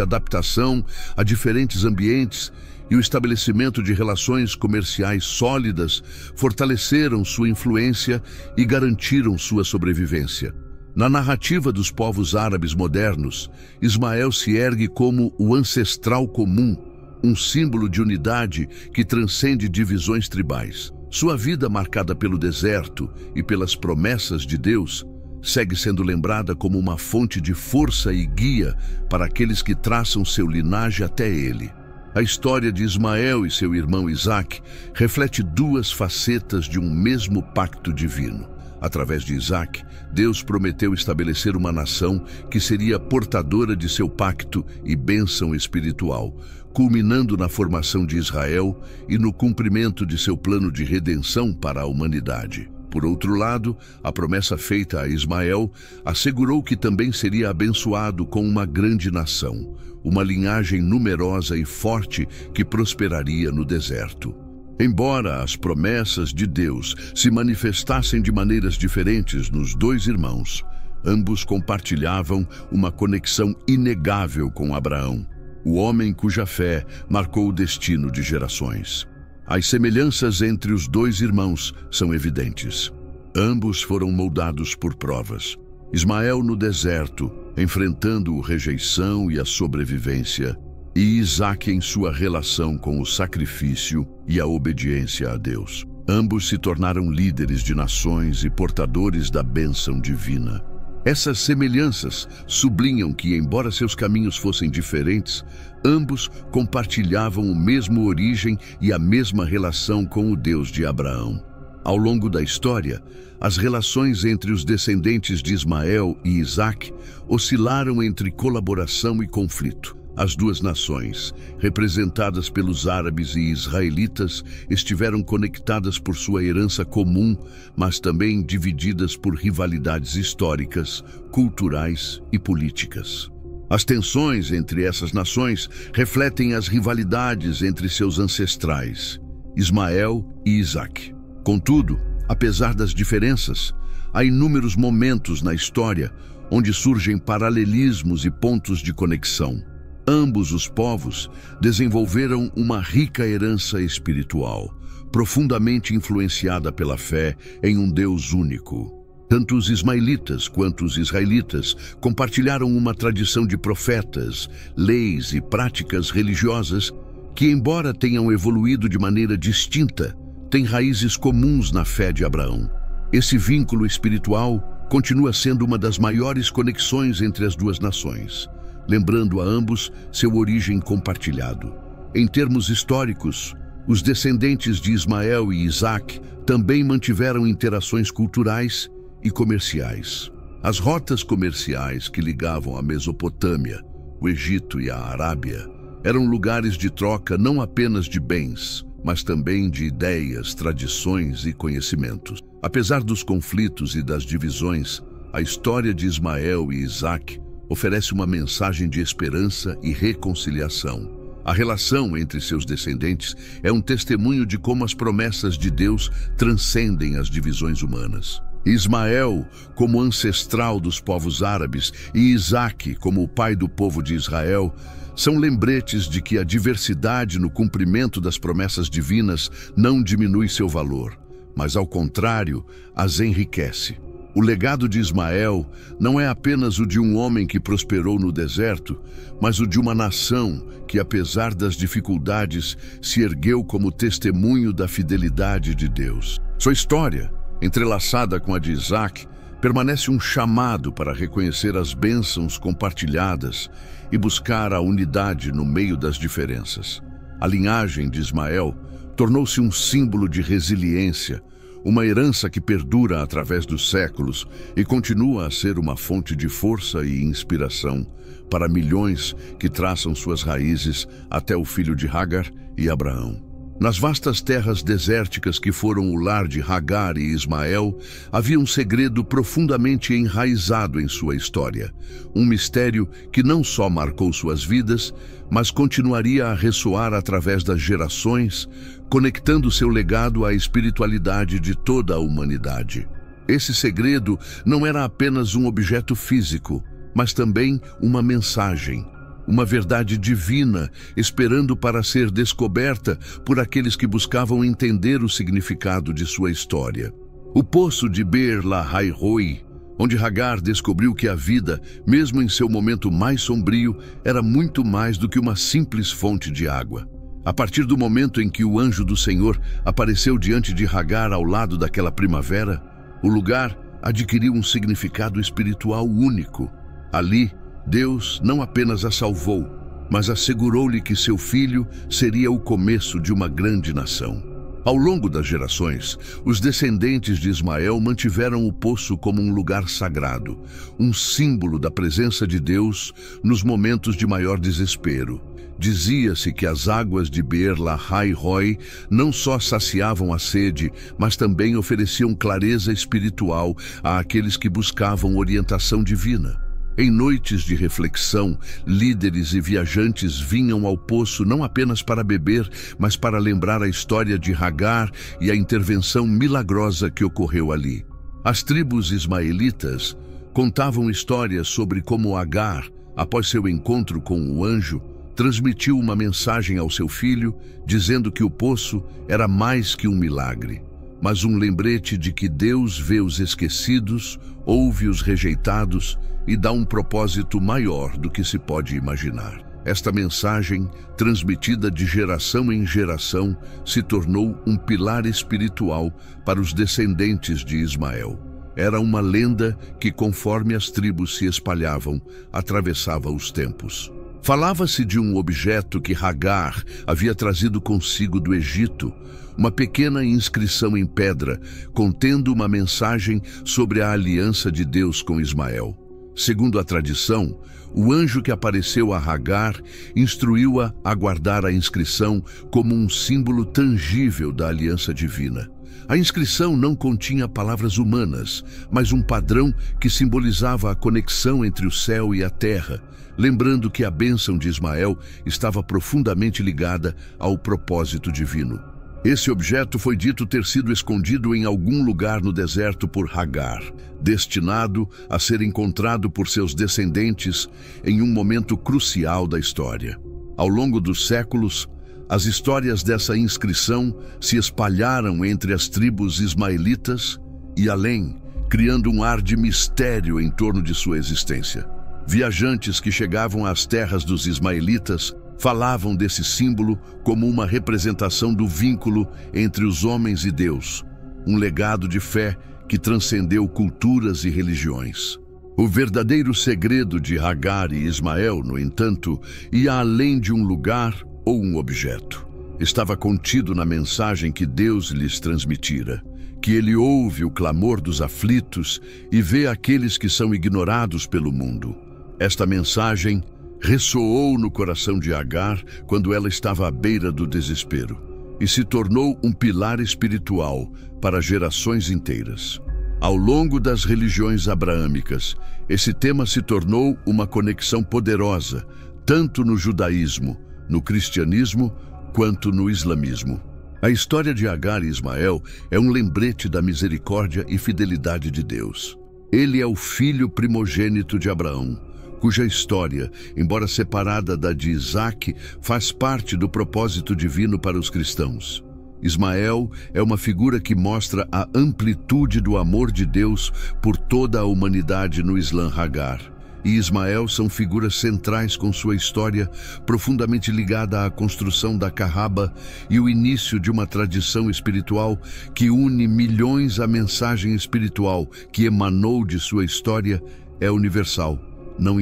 adaptação a diferentes ambientes e o estabelecimento de relações comerciais sólidas fortaleceram sua influência e garantiram sua sobrevivência. Na narrativa dos povos árabes modernos, Ismael se ergue como o ancestral comum, um símbolo de unidade que transcende divisões tribais. Sua vida, marcada pelo deserto e pelas promessas de Deus, segue sendo lembrada como uma fonte de força e guia para aqueles que traçam seu linhagem até ele. A história de Ismael e seu irmão Isaque reflete 2 facetas de um mesmo pacto divino. Através de Isaque, Deus prometeu estabelecer uma nação que seria portadora de seu pacto e bênção espiritual, culminando na formação de Israel e no cumprimento de seu plano de redenção para a humanidade. Por outro lado, a promessa feita a Ismael assegurou que também seria abençoado com uma grande nação, uma linhagem numerosa e forte que prosperaria no deserto. Embora as promessas de Deus se manifestassem de maneiras diferentes nos 2 irmãos, ambos compartilhavam uma conexão inegável com Abraão, o homem cuja fé marcou o destino de gerações. As semelhanças entre os 2 irmãos são evidentes. Ambos foram moldados por provas. Ismael no deserto, enfrentando a rejeição e a sobrevivência, e Isaque em sua relação com o sacrifício e a obediência a Deus. Ambos se tornaram líderes de nações e portadores da bênção divina. Essas semelhanças sublinham que, embora seus caminhos fossem diferentes, ambos compartilhavam a mesma origem e a mesma relação com o Deus de Abraão. Ao longo da história, as relações entre os descendentes de Ismael e Isaque oscilaram entre colaboração e conflito. As duas nações, representadas pelos árabes e israelitas, estiveram conectadas por sua herança comum, mas também divididas por rivalidades históricas, culturais e políticas. As tensões entre essas nações refletem as rivalidades entre seus ancestrais, Ismael e Isaque. Contudo, apesar das diferenças, há inúmeros momentos na história onde surgem paralelismos e pontos de conexão. Ambos os povos desenvolveram uma rica herança espiritual, profundamente influenciada pela fé em um Deus único. Tanto os ismaelitas quanto os israelitas compartilharam uma tradição de profetas, leis e práticas religiosas que, embora tenham evoluído de maneira distinta, têm raízes comuns na fé de Abraão. Esse vínculo espiritual continua sendo uma das maiores conexões entre as duas nações, lembrando a ambos seu origem compartilhado. Em termos históricos, os descendentes de Ismael e Isaque também mantiveram interações culturais e comerciais. As rotas comerciais que ligavam a Mesopotâmia, o Egito e a Arábia eram lugares de troca não apenas de bens, mas também de ideias, tradições e conhecimentos. Apesar dos conflitos e das divisões, a história de Ismael e Isaque oferece uma mensagem de esperança e reconciliação. A relação entre seus descendentes é um testemunho de como as promessas de Deus transcendem as divisões humanas. Ismael, como ancestral dos povos árabes, e Isaque, como o pai do povo de Israel, são lembretes de que a diversidade no cumprimento das promessas divinas não diminui seu valor, mas, ao contrário, as enriquece. O legado de Ismael não é apenas o de um homem que prosperou no deserto, mas o de uma nação que, apesar das dificuldades, se ergueu como testemunho da fidelidade de Deus. Sua história, entrelaçada com a de Isaque, permanece um chamado para reconhecer as bênçãos compartilhadas e buscar a unidade no meio das diferenças. A linhagem de Ismael tornou-se um símbolo de resiliência, uma herança que perdura através dos séculos e continua a ser uma fonte de força e inspiração para milhões que traçam suas raízes até o filho de Hagar e Abraão. Nas vastas terras desérticas que foram o lar de Hagar e Ismael, havia um segredo profundamente enraizado em sua história. Um mistério que não só marcou suas vidas, mas continuaria a ressoar através das gerações, conectando seu legado à espiritualidade de toda a humanidade. Esse segredo não era apenas um objeto físico, mas também uma mensagem. Uma verdade divina, esperando para ser descoberta por aqueles que buscavam entender o significado de sua história. O poço de Beer Lahai Roi, onde Hagar descobriu que a vida, mesmo em seu momento mais sombrio, era muito mais do que uma simples fonte de água. A partir do momento em que o anjo do Senhor apareceu diante de Hagar ao lado daquela primavera, o lugar adquiriu um significado espiritual único. Ali, Deus não apenas a salvou, mas assegurou-lhe que seu filho seria o começo de uma grande nação. Ao longo das gerações, os descendentes de Ismael mantiveram o poço como um lugar sagrado, um símbolo da presença de Deus nos momentos de maior desespero. Dizia-se que as águas de Beer Lahai Roi não só saciavam a sede, mas também ofereciam clareza espiritual àqueles que buscavam orientação divina. Em noites de reflexão, líderes e viajantes vinham ao poço não apenas para beber, mas para lembrar a história de Hagar e a intervenção milagrosa que ocorreu ali. As tribos ismaelitas contavam histórias sobre como Hagar, após seu encontro com o anjo, transmitiu uma mensagem ao seu filho, dizendo que o poço era mais que um milagre. mas um lembrete de que Deus vê os esquecidos, ouve os rejeitados e dá um propósito maior do que se pode imaginar. Esta mensagem, transmitida de geração em geração, se tornou um pilar espiritual para os descendentes de Ismael. Era uma lenda que, conforme as tribos se espalhavam, atravessava os tempos. Falava-se de um objeto que Hagar havia trazido consigo do Egito, uma pequena inscrição em pedra, contendo uma mensagem sobre a aliança de Deus com Ismael. Segundo a tradição, o anjo que apareceu a Hagar instruiu-a a guardar a inscrição como um símbolo tangível da aliança divina. A inscrição não continha palavras humanas, mas um padrão que simbolizava a conexão entre o céu e a terra, lembrando que a bênção de Ismael estava profundamente ligada ao propósito divino. Esse objeto foi dito ter sido escondido em algum lugar no deserto por Hagar, destinado a ser encontrado por seus descendentes em um momento crucial da história. Ao longo dos séculos, as histórias dessa inscrição se espalharam entre as tribos ismaelitas e além, criando um ar de mistério em torno de sua existência. Viajantes que chegavam às terras dos ismaelitas falavam desse símbolo como uma representação do vínculo entre os homens e Deus, um legado de fé que transcendeu culturas e religiões. O verdadeiro segredo de Hagar e Ismael, no entanto, ia além de um lugar ou um objeto. Estava contido na mensagem que Deus lhes transmitira, que ele ouve o clamor dos aflitos e vê aqueles que são ignorados pelo mundo. Esta mensagem ressoou no coração de Hagar quando ela estava à beira do desespero e se tornou um pilar espiritual para gerações inteiras. Ao longo das religiões abraâmicas, esse tema se tornou uma conexão poderosa, tanto no judaísmo, no cristianismo, quanto no islamismo. A história de Hagar e Ismael é um lembrete da misericórdia e fidelidade de Deus. Ele é o filho primogênito de Abraão, cuja história, embora separada da de Isaac, faz parte do propósito divino para os cristãos. Ismael é uma figura que mostra a amplitude do amor de Deus por toda a humanidade no Islã. Hagar e Ismael são figuras centrais com sua história profundamente ligada à construção da Kaaba e o início de uma tradição espiritual que une milhões. A mensagem espiritual que emanou de sua história é universal. Não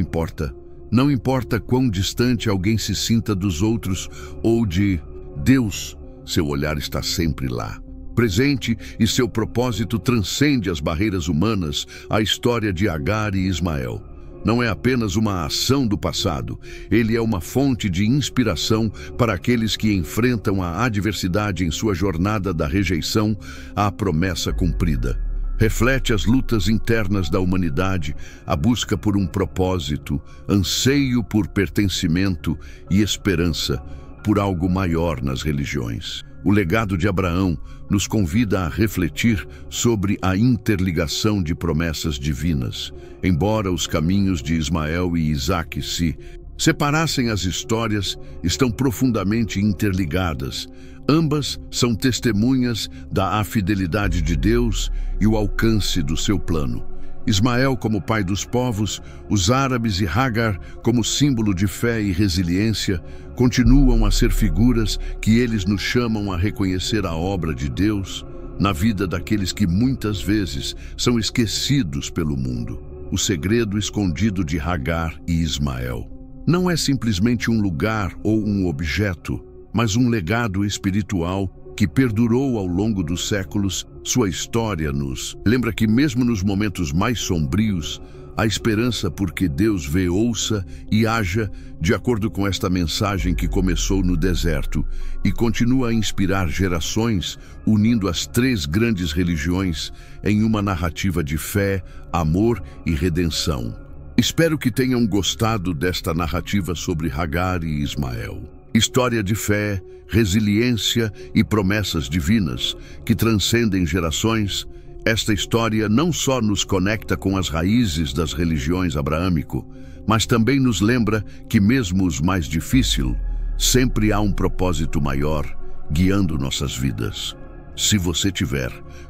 importa quão distante alguém se sinta dos outros ou de Deus, seu olhar está sempre lá, presente, e seu propósito transcende as barreiras humanas. A história de Hagar e Ismael não é apenas uma ação do passado, ele é uma fonte de inspiração para aqueles que enfrentam a adversidade em sua jornada da rejeição à promessa cumprida. Reflete as lutas internas da humanidade, a busca por um propósito, anseio por pertencimento e esperança por algo maior nas religiões. O legado de Abraão nos convida a refletir sobre a interligação de promessas divinas. Embora os caminhos de Ismael e Isaac se separassem, as histórias estão profundamente interligadas. Ambas são testemunhas da fidelidade de Deus e o alcance do seu plano. Ismael como pai dos povos, os árabes e Hagar como símbolo de fé e resiliência, continuam a ser figuras que eles nos chamam a reconhecer a obra de Deus na vida daqueles que muitas vezes são esquecidos pelo mundo. O segredo escondido de Hagar e Ismael não é simplesmente um lugar ou um objeto, mas um legado espiritual que perdurou ao longo dos séculos. Sua história nos lembra que mesmo nos momentos mais sombrios, há esperança porque Deus vê, ouça e haja de acordo com esta mensagem que começou no deserto e continua a inspirar gerações, unindo as três grandes religiões em uma narrativa de fé, amor e redenção. Espero que tenham gostado desta narrativa sobre Hagar e Ismael. História de fé, resiliência e promessas divinas que transcendem gerações. Esta história não só nos conecta com as raízes das religiões abraâmico, mas também nos lembra que mesmo os mais difíceis, sempre há um propósito maior guiando nossas vidas. Se você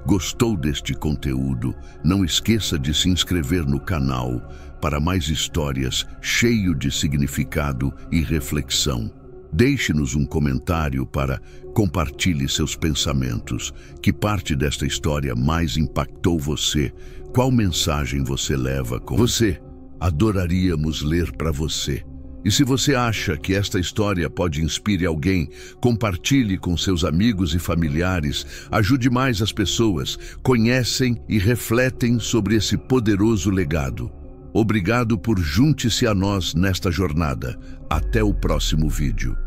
gostou deste conteúdo, não esqueça de se inscrever no canal para mais histórias cheias de significado e reflexão. Deixe-nos um comentário para compartilhe seus pensamentos. Que parte desta história mais impactou você? Qual mensagem você leva com você? Adoraríamos ler para você. E se você acha que esta história pode inspirar alguém, compartilhe com seus amigos e familiares. Ajude mais as pessoas, conhecem e refletem sobre esse poderoso legado. Obrigado por junte-se a nós nesta jornada. Até o próximo vídeo.